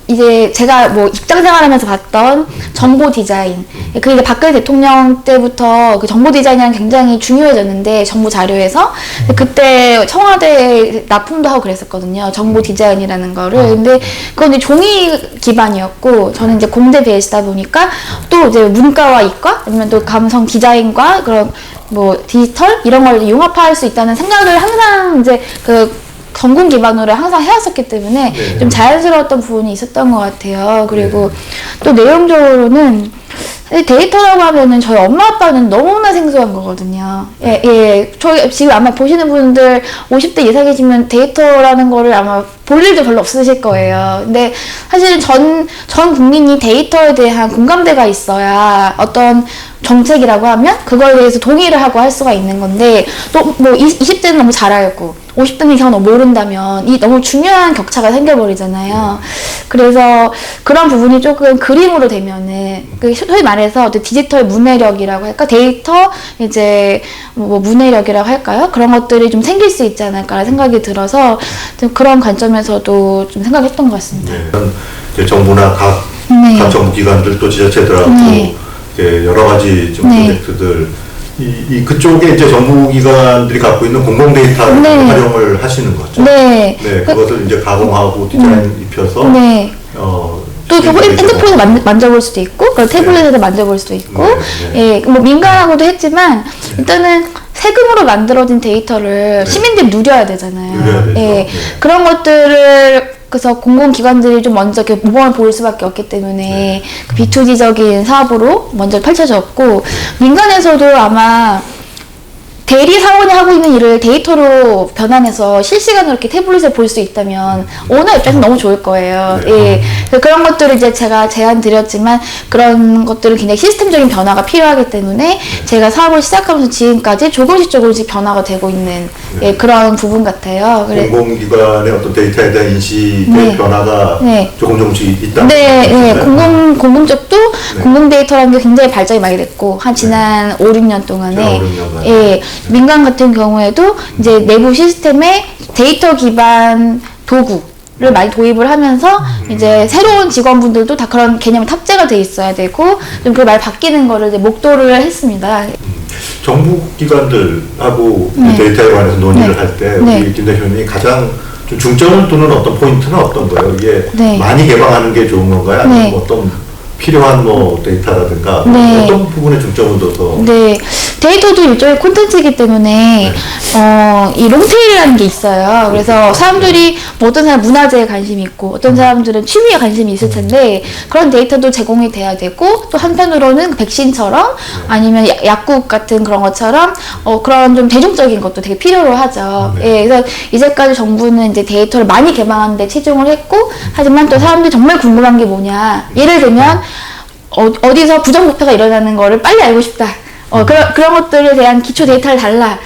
Speaker 3: 이제 제가 뭐 직장 생활하면서 봤던 정보 디자인 그 이제 박근혜 대통령 때부터 그 정보 디자인이 굉장히 중요해졌는데 정보 자료에서 그때 청와대 납품도 하고 그랬었거든요. 정보 디자인이라는 거를. 근데 그건 이제 종이 기반이었고 저는 이제 공대 베이스다 보니까 또 이제 문과와 이과 아니면 또 감성 디자인과 그런 뭐 디지털 이런 걸 융합할 수 있다는 생각을 항상 이제 전공 기반으로 항상 해왔었기 때문에 좀 자연스러웠던 부분이 있었던 것 같아요. 그리고 또 내용적으로는 데이터라고 하면은 저희 엄마 아빠는 너무나 생소한 거거든요. 저희 지금 아마 보시는 분들 50대 이상이시면 데이터라는 거를 아마 볼 일도 별로 없으실 거예요. 근데 사실 전 국민이 데이터에 대한 공감대가 있어야 어떤 정책이라고 하면 그거에 대해서 동의를 하고 할 수가 있는 건데 또 뭐 20대는 너무 잘 알고 50대 이상은 너무 모른다면 이 너무 중요한 격차가 생겨버리잖아요. 그래서 그런 부분이 조금 그림으로 되면은 소위 말해서 디지털 문해력이라고 할까 데이터 이제 뭐 문해력이라고 할까요? 그런 것들이 좀 생길 수 있지 않을까 생각이 들어서 좀 그런 관점에서도 좀 생각했던 것 같습니다.
Speaker 1: 이제 정부나 각 정부기관들 또 지자체들하고 이제 여러 가지 좀 프로젝트들 그쪽에 이제 정부기관들이 갖고 있는 공공 데이터를 활용을 하시는 거죠. 그것을 이제 가공하고 디자인 입혀서 또
Speaker 3: 핸드폰에서 만져볼 수도 있고, 태블릿에서 만져볼 수도 있고, 뭐 민간하고도 했지만 일단은 세금으로 만들어진 데이터를 시민들이 누려야 되잖아요. 그런 것들을 그래서 공공기관들이 좀 먼저 이렇게 모범을 보일 수밖에 없기 때문에 B2G적인 사업으로 먼저 펼쳐졌고 민간에서도 아마 대리 사원이 하고 있는 일을 데이터로 변환해서 실시간으로 이렇게 태블릿에 볼 수 있다면 오너 입장에서 너무 좋을 거예요. 그런 것들을 이제 제가 제안 드렸지만 그런 것들은 굉장히 시스템적인 변화가 필요하기 때문에 제가 사업을 시작하면서 지금까지 조금씩 변화가 되고 있는 그런 부분 같아요.
Speaker 1: 공공기관의 어떤 데이터에 대한 인식의 변화가 조금씩 있다.
Speaker 3: 공공 쪽도 공공 데이터라는 게 굉장히 발전이 많이 됐고 한 지난 5-6년 동안에 민간 같은 경우에도 이제 내부 시스템에 데이터 기반 도구를 많이 도입을 하면서 이제 새로운 직원분들도 다 그런 개념이 탑재가 돼 있어야 되고 좀 그게 많이 바뀌는 거를 이제 목도를 했습니다.
Speaker 1: 정부 기관들하고 데이터에 관해서 논의를 할 때 우리 김 대표님이 가장 좀 중점을 두는 어떤 포인트는 어떤 거예요? 이게 많이 개방하는 게 좋은 건가요? 아니면 어떤 필요한 뭐 데이터라든가 어떤 부분에 중점을 둬서
Speaker 3: 데이터도 일종의 콘텐츠이기 때문에 이 롱테일이라는 게 있어요. 그래서 사람들이 뭐 어떤 사람 문화재에 관심이 있고 어떤 사람들은 취미에 관심이 있을 텐데 그런 데이터도 제공이 돼야 되고 또 한편으로는 백신처럼 아니면 약국 같은 그런 것처럼 그런 좀 대중적인 것도 되게 필요로 하죠. 예, 그래서 이제까지 정부는 이제 데이터를 많이 개방하는 데 치중을 했고 하지만 또 사람들이 정말 궁금한 게 뭐냐. 예를 들면 어디서 부정부패가 일어나는 거를 빨리 알고 싶다. 그런 것들에 대한 기초 데이터를 달라.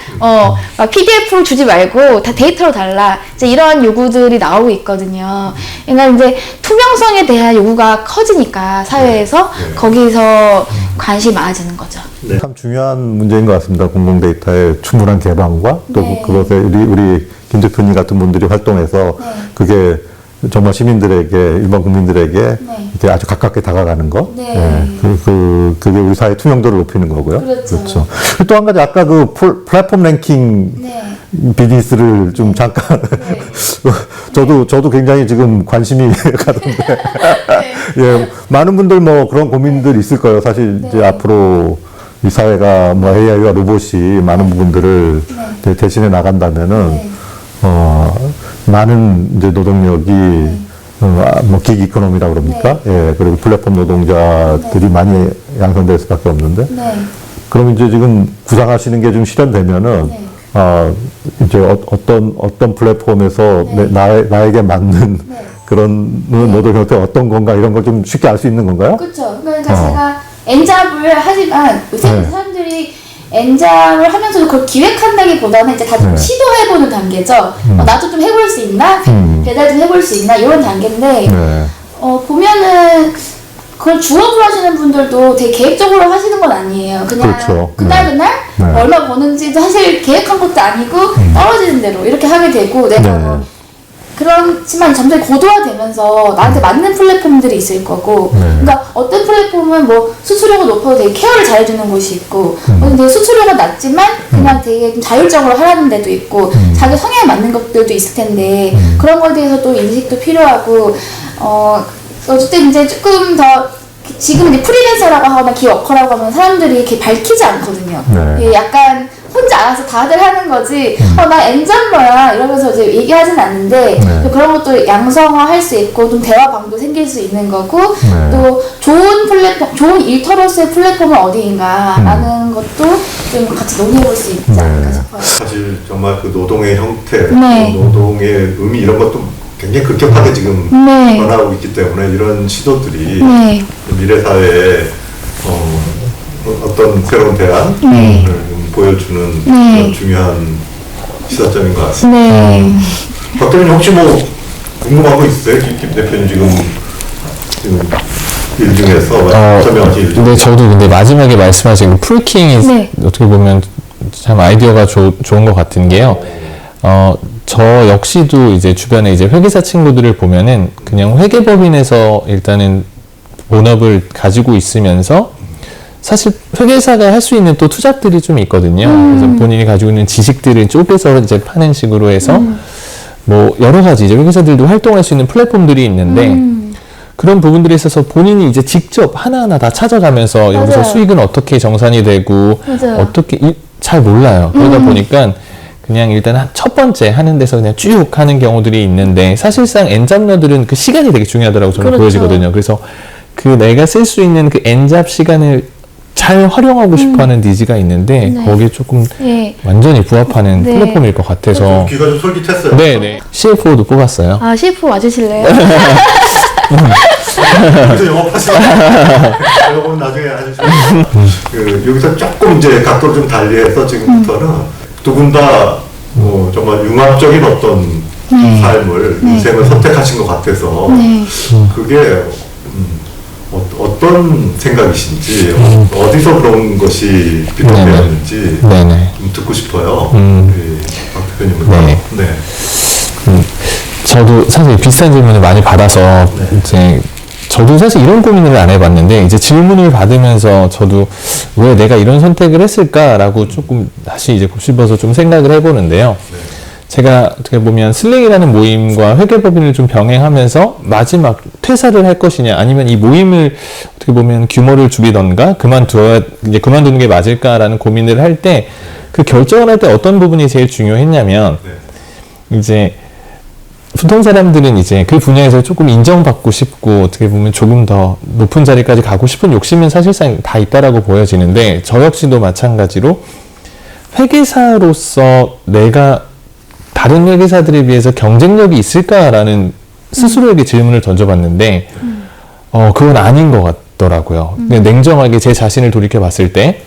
Speaker 3: 막 PDF로 주지 말고 다 데이터로 달라. 이제 이런 요구들이 나오고 있거든요. 그러니까 이제 투명성에 대한 요구가 커지니까 사회에서 거기서 관심이 많아지는 거죠.
Speaker 1: 네.
Speaker 4: 참 중요한 문제인 것 같습니다. 공공 데이터의 충분한 개방과 또
Speaker 3: 네.
Speaker 4: 그것에 우리 김 대표님 같은 분들이 활동해서 그게 정말 시민들에게 일반 국민들에게 이렇게 아주 가깝게 다가가는 거,
Speaker 3: 네.
Speaker 4: 그게 우리 사회 투명도를 높이는 거고요.
Speaker 3: 그렇죠.
Speaker 4: 또 한 가지 아까 그 플랫폼 랭킹
Speaker 3: 네.
Speaker 4: 비즈니스를 좀 잠깐 저도 굉장히 지금 관심이 가던데 예, 많은 분들 뭐 그런 고민들 있을 거예요. 사실 이제 앞으로 이 사회가 뭐 AI와 로봇이 많은 부분들을 이제 대신해 나간다면은 많은 이제 노동력이 뭐 기기 이코노미라고 그럽니까? 예, 그리고 플랫폼 노동자들이 많이 양성될 수밖에 없는데 그럼 이제 지금 구상하시는 게 좀 실현되면은 이제 어떤 플랫폼에서 나에게 맞는 그런 노동 형태 어떤 건가 이런 걸 좀 쉽게 알 수 있는 건가요?
Speaker 3: 그렇죠. 그러니까 제가 엔잡을 하지만 요새 사람들이 엔잡을 하면서도 그걸 기획한다기보다는 이제 다 좀 시도해보는 단계죠. 나도 좀 해볼 수 있나? 배달 좀 해볼 수 있나? 이런 단계인데 보면은 그걸 주업으로 하시는 분들도 되게 계획적으로 하시는 건 아니에요. 그냥
Speaker 4: 그렇죠.
Speaker 3: 그날 얼마 버는지도 사실 계획한 것도 아니고 떨어지는 대로 이렇게 하게 되고 내가 그렇지만 점점 고도화되면서 나한테 맞는 플랫폼들이 있을 거고 그러니까 어떤 플랫폼은 뭐 수수료가 높아도 되게 케어를 잘해주는 곳이 있고 근데 수수료가 낮지만 그냥 되게 좀 자율적으로 하라는 데도 있고 자기 성향에 맞는 것들도 있을 텐데 그런 거에 대해서 또 인식도 필요하고 어쨌든 이제 조금 더 지금 이제 프리랜서라고 하거나 기워커라고 하면 사람들이 이렇게 밝히지 않거든요. 예, 약간 혼자 알아서 다들 하는 거지. 나 엔잡러야 이러면서 이제 얘기하진 않는데 그런 것도 양성화 할 수 있고 좀 대화방도 생길 수 있는 거고 또 좋은 플랫폼, 좋은 일터로서의 플랫폼은 어디인가라는 것도 좀 같이 논의해볼 수 있지 않을까 싶어요.
Speaker 1: 사실 정말 그 노동의 형태,
Speaker 3: 네.
Speaker 1: 노동의 의미 이런 것도 굉장히 급격하게 지금 변화하고 있기 때문에 이런 시도들이 미래 사회에 어떤 새로운 대안을 보여주는 그런 중요한 시사점인 것 같습니다. 박 대표님 혹시 뭐 궁금한 거 있어요? 김 대표님 지금 일 중에서 설명하신 일 중에서.
Speaker 2: 근데 저도 근데 마지막에 말씀하신 그 풀킹이 어떻게 보면 참 아이디어가 좋은 것 같은 게요. 저 역시도 이제 주변에 이제 회계사 친구들을 보면은 그냥 회계법인에서 일단은 본업을 가지고 있으면서 사실 회계사가 할 수 있는 또 투잡들이 좀 있거든요. 그래서 본인이 가지고 있는 지식들을 쪼개서 이제 파는 식으로 해서 뭐 여러 가지 이제 회계사들도 활동할 수 있는 플랫폼들이 있는데 그런 부분들에 있어서 본인이 이제 직접 하나하나 다 찾아가면서 여기서 수익은 어떻게 정산이 되고 어떻게 잘 몰라요. 그러다 보니까 그냥 일단 첫 번째 하는 데서 그냥 쭉 하는 경우들이 있는데 사실상 엔잡러들은 그 시간이 되게 중요하더라고 저는 보여지거든요. 그래서 그 내가 쓸 수 있는 그 엔잡 시간을 잘 활용하고 싶어하는 니즈가 있는데 거기에 조금 완전히 부합하는 플랫폼일 것 같아서
Speaker 1: 귀가 좀 솔깃했어요.
Speaker 2: 네네. CFO도 뽑았어요.
Speaker 3: 아, CFO 와주실래요?
Speaker 1: 여기서 영업하시면 영업은 나중에 하시죠. 여기서 조금 이제 각도를 좀 달리해서 지금부터는 두 분 다 정말 융합적인 어떤 삶을 인생을 선택하신 것 같아서 그게 어떤 생각이신지 어디서 그런 것이 비롯되었는지 좀 듣고 싶어요. 박 대표님은.
Speaker 2: 저도 사실 비슷한 질문을 많이 받아서 이제 저도 사실 이런 고민을 안 해봤는데 이제 질문을 받으면서 저도 왜 내가 이런 선택을 했을까라고 조금 다시 이제 곱씹어서 좀 생각을 해보는데요. 제가 어떻게 보면 슬랭이라는 모임과 회계법인을 좀 병행하면서 마지막 퇴사를 할 것이냐 아니면 이 모임을 어떻게 보면 규모를 줄이던가 그만두는 게 맞을까라는 고민을 할 때 그 결정을 할 때 어떤 부분이 제일 중요했냐면 이제 보통 사람들은 이제 그 분야에서 조금 인정받고 싶고 어떻게 보면 조금 더 높은 자리까지 가고 싶은 욕심은 사실상 다 있다라고 보여지는데 저 역시도 마찬가지로 회계사로서 내가 다른 회계사들에 비해서 경쟁력이 있을까라는 스스로에게 질문을 던져봤는데 그건 아닌 것 같더라고요. 그냥 냉정하게 제 자신을 돌이켜 봤을 때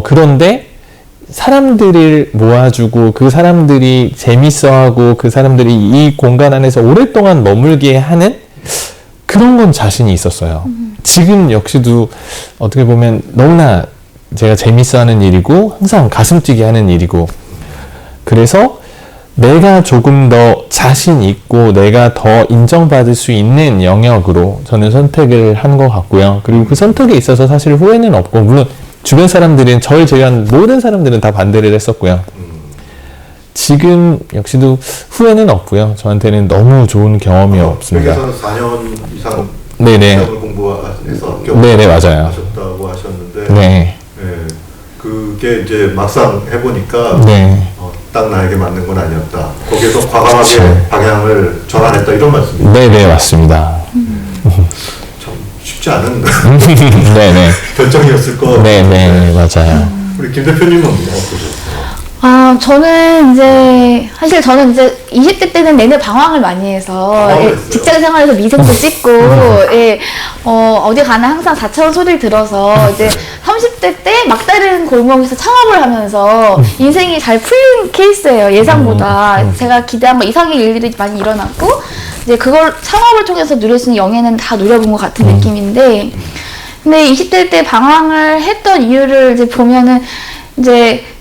Speaker 2: 그런데 사람들을 모아주고 그 사람들이 재밌어하고 그 사람들이 이 공간 안에서 오랫동안 머물게 하는 그런 건 자신이 있었어요. 지금 역시도 어떻게 보면 너무나 제가 재밌어하는 일이고 항상 가슴 뛰게 하는 일이고 그래서 내가 조금 더 자신 있고 내가 더 인정받을 수 있는 영역으로 저는 선택을 한 것 같고요. 그리고 그 선택에 있어서 사실 후회는 없고 물론 주변 사람들은 저를 제외한 모든 사람들은 다 반대를 했었고요. 지금 역시도 후회는 없고요. 저한테는 너무 좋은 경험이 없습니다.
Speaker 1: 회계사는 4년 이상
Speaker 2: 네네.
Speaker 1: 시험을 공부해서
Speaker 2: 네네, 맞아요.
Speaker 1: 하셨다고 하셨는데
Speaker 2: 네.
Speaker 1: 예, 그게 이제 막상 해보니까
Speaker 2: 네.
Speaker 1: 딱 나에게 맞는 건 아니었다. 거기에서 과감하게
Speaker 2: 그렇죠.
Speaker 1: 방향을 전환했다 이런 말씀이죠.
Speaker 2: 네네, 맞습니다.
Speaker 1: 참 쉽지 않은
Speaker 2: 네네.
Speaker 1: 결정이었을 것
Speaker 2: 네네, 맞아요.
Speaker 1: 우리 김 대표님은 어떠셨어요?
Speaker 3: 저는 사실 저는 20대 때는 내내 방황을 많이 해서, 직장 생활에서 미생도 찍고, 어디 가나 항상 4차원 소리를 들어서, 30대 때 막다른 골목에서 창업을 하면서 인생이 잘 풀린 케이스예요, 예상보다. 제가 기대한 이상의 일들이 많이 일어났고, 그걸 창업을 통해서 누릴 수 있는 영예는 다 누려본 것 같은 느낌인데, 근데 20대 때 방황을 했던 이유를 보면은,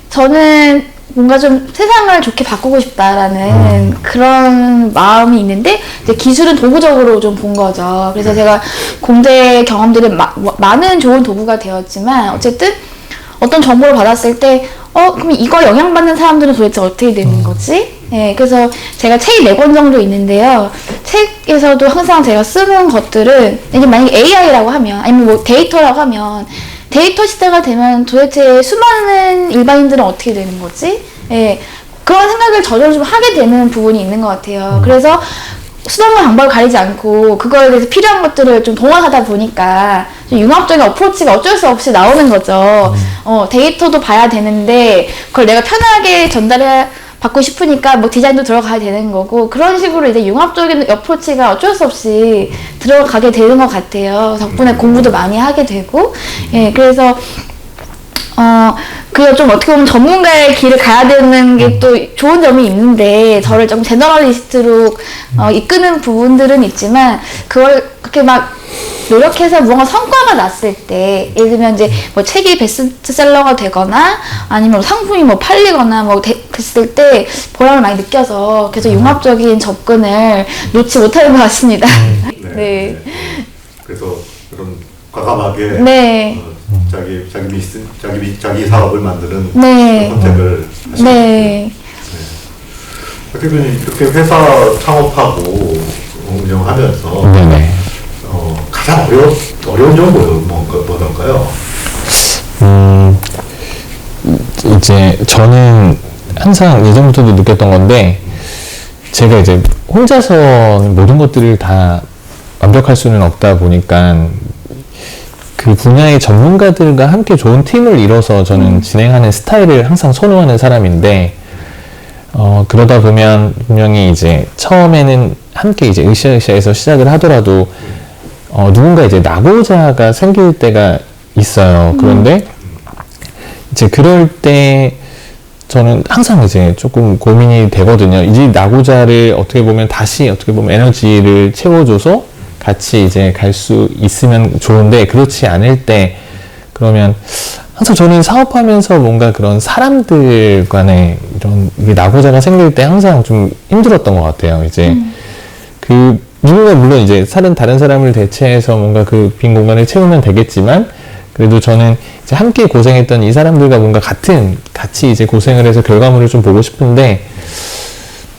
Speaker 3: 저는 뭔가 좀 세상을 좋게 바꾸고 싶다라는 그런 마음이 있는데 기술은 도구적으로 좀 본 거죠. 그래서 제가 공대 경험들은 많은 좋은 도구가 되었지만 어쨌든 어떤 정보를 받았을 때 그럼 이거 영향받는 사람들은 도대체 어떻게 되는 거지? 그래서 제가 책이 4권 정도 있는데요. 책에서도 항상 제가 쓰는 것들은 이게 만약에 AI라고 하면 아니면 데이터라고 하면 데이터 시대가 되면 도대체 수많은 일반인들은 어떻게 되는 거지? 그런 생각을 저절로 좀 하게 되는 부분이 있는 것 같아요. 그래서 수단과 방법을 가리지 않고 그거에 대해서 필요한 것들을 좀 동원하다 보니까 좀 융합적인 어프로치가 어쩔 수 없이 나오는 거죠. 데이터도 봐야 되는데 그걸 내가 편하게 받고 싶으니까 디자인도 들어가야 되는 거고 그런 식으로 융합적인 어프로치가 어쩔 수 없이 들어가게 되는 것 같아요. 덕분에 공부도 많이 하게 되고 그래서 그래서 좀 어떻게 보면 전문가의 길을 가야 되는 게 또 좋은 점이 있는데 저를 좀 제너럴리스트로 이끄는 부분들은 있지만 그걸 그렇게 노력해서 뭔가 성과가 났을 때 예를 들면 책이 베스트셀러가 되거나 아니면 상품이 팔리거나 그랬을 때 보람을 많이 느껴서 계속 융합적인 접근을 놓지 못하는 것 같습니다. 네.
Speaker 1: 그래서 그런 과감하게 자기 사업을 만드는 선택을 하시는 거예요. 대표님 이렇게 회사 창업하고 운영하면서 가장 어려운 점은 뭐던가요?
Speaker 2: 저는 항상 예전부터도 느꼈던 건데 제가 혼자서 모든 것들을 다 완벽할 수는 없다 보니까 그 분야의 전문가들과 함께 좋은 팀을 이뤄서 저는 진행하는 스타일을 항상 선호하는 사람인데 그러다 보면 분명히 처음에는 함께 으쌰으쌰해서 시작을 하더라도 누군가 낙오자가 생길 때가 있어요. 그런데 그럴 때 저는 항상 조금 고민이 되거든요. 이 낙오자를 어떻게 보면 다시 에너지를 채워줘서 같이 갈 수 있으면 좋은데 그렇지 않을 때 그러면 항상 저는 사업하면서 뭔가 그런 사람들 간에 이런 낙오자가 생길 때 항상 좀 힘들었던 것 같아요. 누군가 물론 다른 사람을 대체해서 뭔가 그 빈 공간을 채우면 되겠지만 그래도 저는 이제 함께 고생했던 이 사람들과 뭔가 같이 이제 고생을 해서 결과물을 좀 보고 싶은데,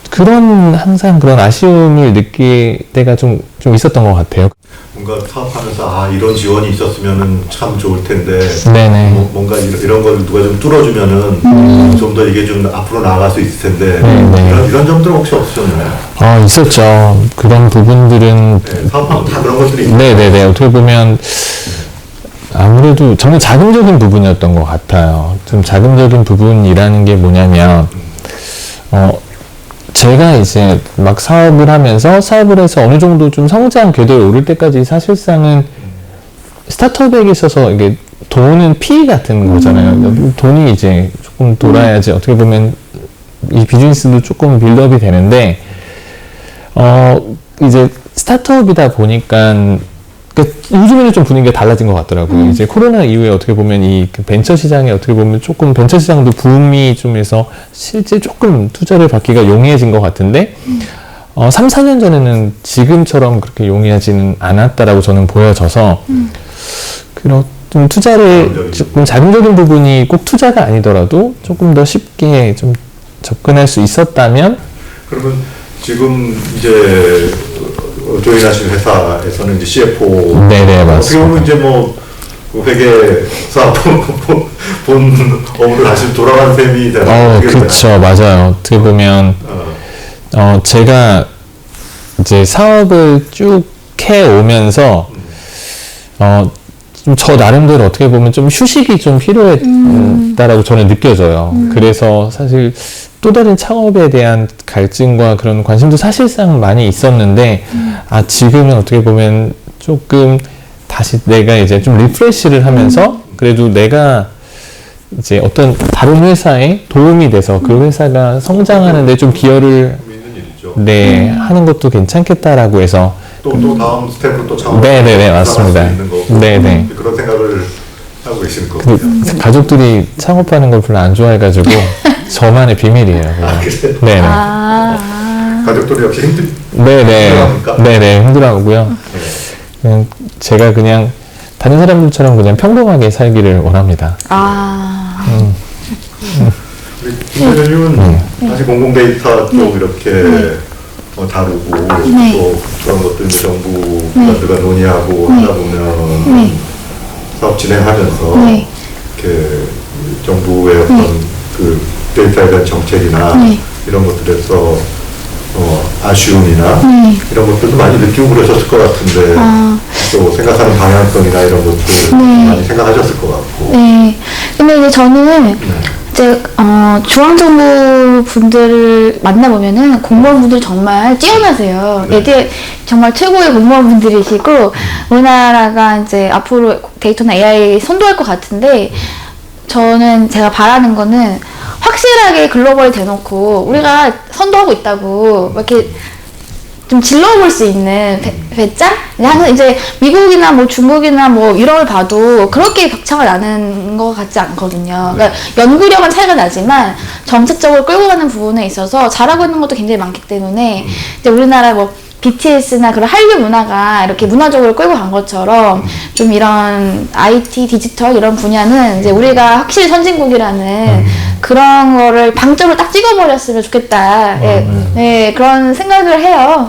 Speaker 2: 항상 그런 아쉬움을 느낄 때가 좀 있었던 것 같아요.
Speaker 1: 뭔가 사업하면서 이런 지원이 있었으면 참 좋을 텐데
Speaker 2: 네네.
Speaker 1: 뭔가 이런 걸 누가 좀 뚫어주면은 좀 더 이게 좀 앞으로 나아갈 수 있을 텐데
Speaker 2: 네네.
Speaker 1: 이런 점들은 혹시 없으셨나요?
Speaker 2: 있었죠. 그런 부분들은
Speaker 1: 네, 사업하면 다 그런 것들이 있죠.
Speaker 2: 네네네. 어떻게 보면 아무래도 정말 자금적인 부분이었던 것 같아요. 좀 자금적인 부분이라는 게 뭐냐면, 제가 이제 막 사업을 해서 어느 정도 좀 성장 궤도에 오를 때까지 사실상은 스타트업에게 있어서 이게 돈은 피 같은 거잖아요. 돈이 이제 조금 돌아야지 어떻게 보면 이 비즈니스도 조금 빌드업이 되는데, 이제 스타트업이다 보니까 요즘에는 좀 분위기가 달라진 것 같더라고요. 이제 코로나 이후에 어떻게 보면 이 벤처 시장에 어떻게 보면 조금 벤처 시장도 붐이 좀 해서 실제 조금 투자를 받기가 용이해진 것 같은데, 3, 4년 전에는 지금처럼 그렇게 용이하지는 않았다라고 저는 보여져서, 그런 좀 투자를 조금 자금적인 부분이 꼭 투자가 아니더라도 조금 더 쉽게 좀 접근할 수 있었다면.
Speaker 1: 그러면 지금 이제 조인하신 회사에서는 이제 CFO.
Speaker 2: 네네, 맞습니다.
Speaker 1: 어떻게 보면 이제 회계사 본 업무를 다시 돌아간 셈이 되나요?
Speaker 2: 그쵸, 맞아요. 어떻게 보면, 제가 이제 사업을 쭉 해오면서, 좀 저 나름대로 어떻게 보면 좀 휴식이 좀 필요했다라고 저는 느껴져요. 그래서 사실 또 다른 창업에 대한 갈증과 그런 관심도 사실상 많이 있었는데, 지금은 어떻게 보면 조금 다시 내가 이제 좀 리프레시를 하면서 그래도 내가 이제 어떤 다른 회사에 도움이 돼서 그 회사가 성장하는데 좀 기여를 하는 것도 괜찮겠다라고 해서
Speaker 1: 또 다음 스텝으로 또 창업.
Speaker 2: 네네네, 맞습니다. 네네.
Speaker 1: 그런 생각을 하고 계시는 거군요.
Speaker 2: 가족들이 창업하는 걸 별로 안 좋아해가지고 저만의 비밀이에요.
Speaker 1: 그래요?
Speaker 2: 네네.
Speaker 1: 가족들이 역시
Speaker 2: 네네.
Speaker 1: 힘들어합니까?
Speaker 2: 네네, 힘들어하고요. 제가 그냥 다른 사람들처럼 그냥 평범하게 살기를 원합니다.
Speaker 1: 우리 김 대표님은 사실 공공 데이터 쪽 이렇게 다루고 또 그런 것도 이제 정부 기관들과 논의하고 하다 보면 사업 진행하면서 이렇게 정부의 어떤 그 데이터에 대한 정책이나 이런 것들에서 아쉬움이나 이런 것들도 많이 느끼고 그러셨을 것 같은데 또 생각하는 방향성이나 이런 것들 많이 생각하셨을 것 같고.
Speaker 3: 네. 근데 이제 저는 이제 중앙정부 분들을 만나보면은 공무원분들 정말 뛰어나세요. 정말 최고의 공무원분들이시고 우리나라가 이제 앞으로 데이터나 AI 선도할 것 같은데, 저는 제가 바라는 거는 확실하게 글로벌에 대놓고 우리가 선도하고 있다고 이렇게 좀 질러볼 수 있는 배짱? 항상 이제 미국이나 중국이나 유럽을 봐도 그렇게 격차가 나는 것 같지 않거든요. 그러니까 연구력은 차이가 나지만 정책적으로 끌고 가는 부분에 있어서 잘하고 있는 것도 굉장히 많기 때문에 이제 우리나라 BTS나 그런 한류 문화가 이렇게 문화적으로 끌고 간 것처럼 좀 이런 IT, 디지털 이런 분야는 이제 우리가 확실히 선진국이라는 그런 거를 방점을 딱 찍어버렸으면 좋겠다. 그런 생각을 해요.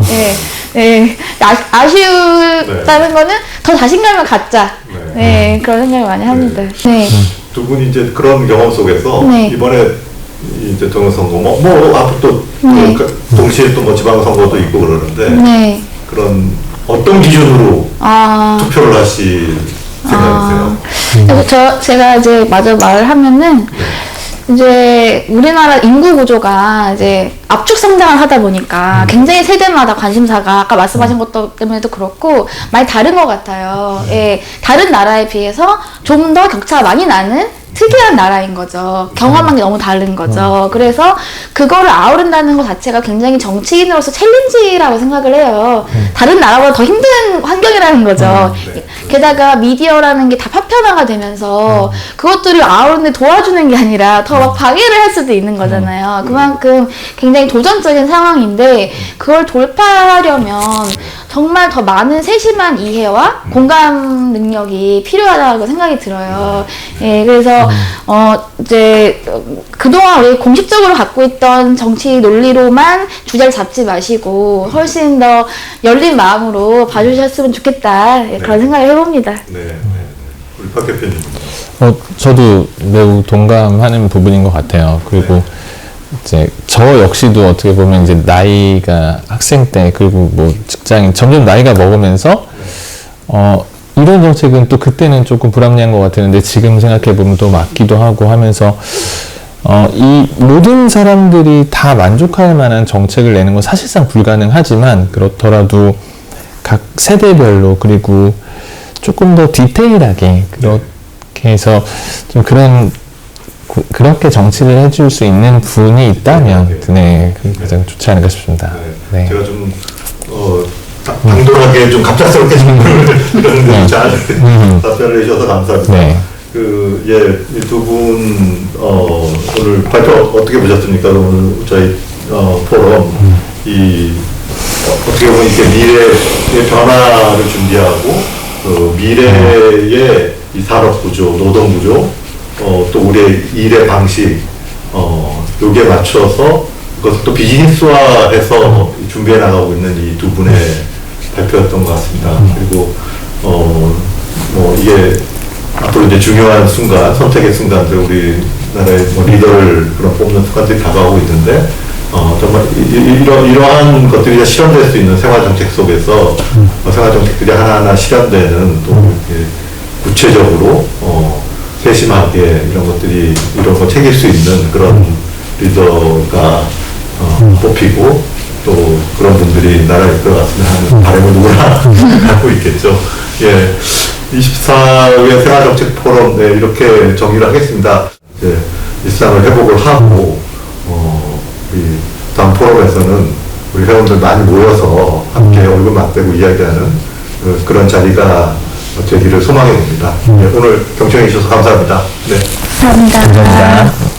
Speaker 3: 아쉬웠다는 거는 더 자신감을 갖자. 그런 생각을 많이 합니다.
Speaker 1: 두 분이 이제 그런 경험 속에서 이번에 이제 동영선거 앞으로 또 동시에 또 지방선거도 있고 그러는데 그런 어떤 기준으로 투표를 하실 생각이세요?
Speaker 3: 제가 이제 마저 말을 하면은 이제 우리나라 인구 구조가 이제 압축 성장을 하다 보니까 굉장히 세대마다 관심사가 아까 말씀하신 것 때문에도 그렇고 많이 다른 것 같아요. 다른 나라에 비해서 좀 더 격차가 많이 나는 특이한 나라인 거죠. 경험한 게 너무 다른 거죠. 그래서 그거를 아우른다는 것 자체가 굉장히 정치인으로서 챌린지라고 생각을 해요. 다른 나라보다 더 힘든 환경이라는 거죠. 게다가 미디어라는 게 다 파편화가 되면서 그것들을 아우르는데 도와주는 게 아니라 더 막 방해를 할 수도 있는 거잖아요. 그만큼 굉장히 도전적인 상황인데 그걸 돌파하려면 정말 더 많은 세심한 이해와 공감 능력이 필요하다고 생각이 들어요. 예, 그래서 이제 그동안 우리 공식적으로 갖고 있던 정치 논리로만 주제를 잡지 마시고 훨씬 더 열린 마음으로 봐주셨으면 좋겠다. 예, 그런 생각을 해봅니다.
Speaker 1: 네. 우리 박 대표님.
Speaker 2: 저도 매우 동감하는 부분인 것 같아요. 그리고 이제 저 역시도 어떻게 보면 이제 나이가 학생 때 그리고 뭐 직장인 점점 나이가 먹으면서 이런 정책은 또 그때는 조금 불합리한 것 같았는데 지금 생각해 보면 또 맞기도 하고 하면서 이 모든 사람들이 다 만족할 만한 정책을 내는 건 사실상 불가능하지만 그렇더라도 각 세대별로 그리고 조금 더 디테일하게 그렇게 해서 좀 그렇게 정치를 해줄 수 있는 분이 있다면 네, 그게 가장 좋지 않을까 싶습니다. 네.
Speaker 1: 제가 좀 당돌하게 좀 갑작스럽게 이런 잘 답변을 해주셔서 감사합니다.
Speaker 2: 네.
Speaker 1: 이 두 분 오늘 발표 어떻게 보셨습니까? 오늘 저희 포럼 어떻게 보면 이렇게 미래의 변화를 준비하고 미래의 이 산업 구조, 노동 구조, 또 우리의 일의 방식, 여기에 맞춰서 그것을 또 비즈니스화해서 준비해 나가고 있는 이 두 분의 발표였던 것 같습니다. 그리고 뭐 이게 앞으로 이제 중요한 순간, 선택의 순간들, 우리나라의 뭐 리더를 그런 뽑는 순간들이 다가오고 있는데, 정말 이러한 것들이 실현될 수 있는 생활정책 속에서 생활정책들이 하나하나 실현되는 또 이렇게 구체적으로 세심하게 이런 거 챙길 수 있는 그런 리더가 뽑히고 또 그런 분들이 나라를 이끌어갔으면 하는 바람을 누구나 갖고 있겠죠. 예. 24회 생활정책 포럼 이렇게 정리를 하겠습니다. 이제 일상을 회복을 하고 이 다음 포럼에서는 우리 회원들 많이 모여서 함께 얼굴 맞대고 이야기하는 그런 자리가 되기를 소망해 봅니다. 네, 오늘 경청해 주셔서 감사합니다. 네.
Speaker 3: 감사합니다.
Speaker 2: 감사합니다.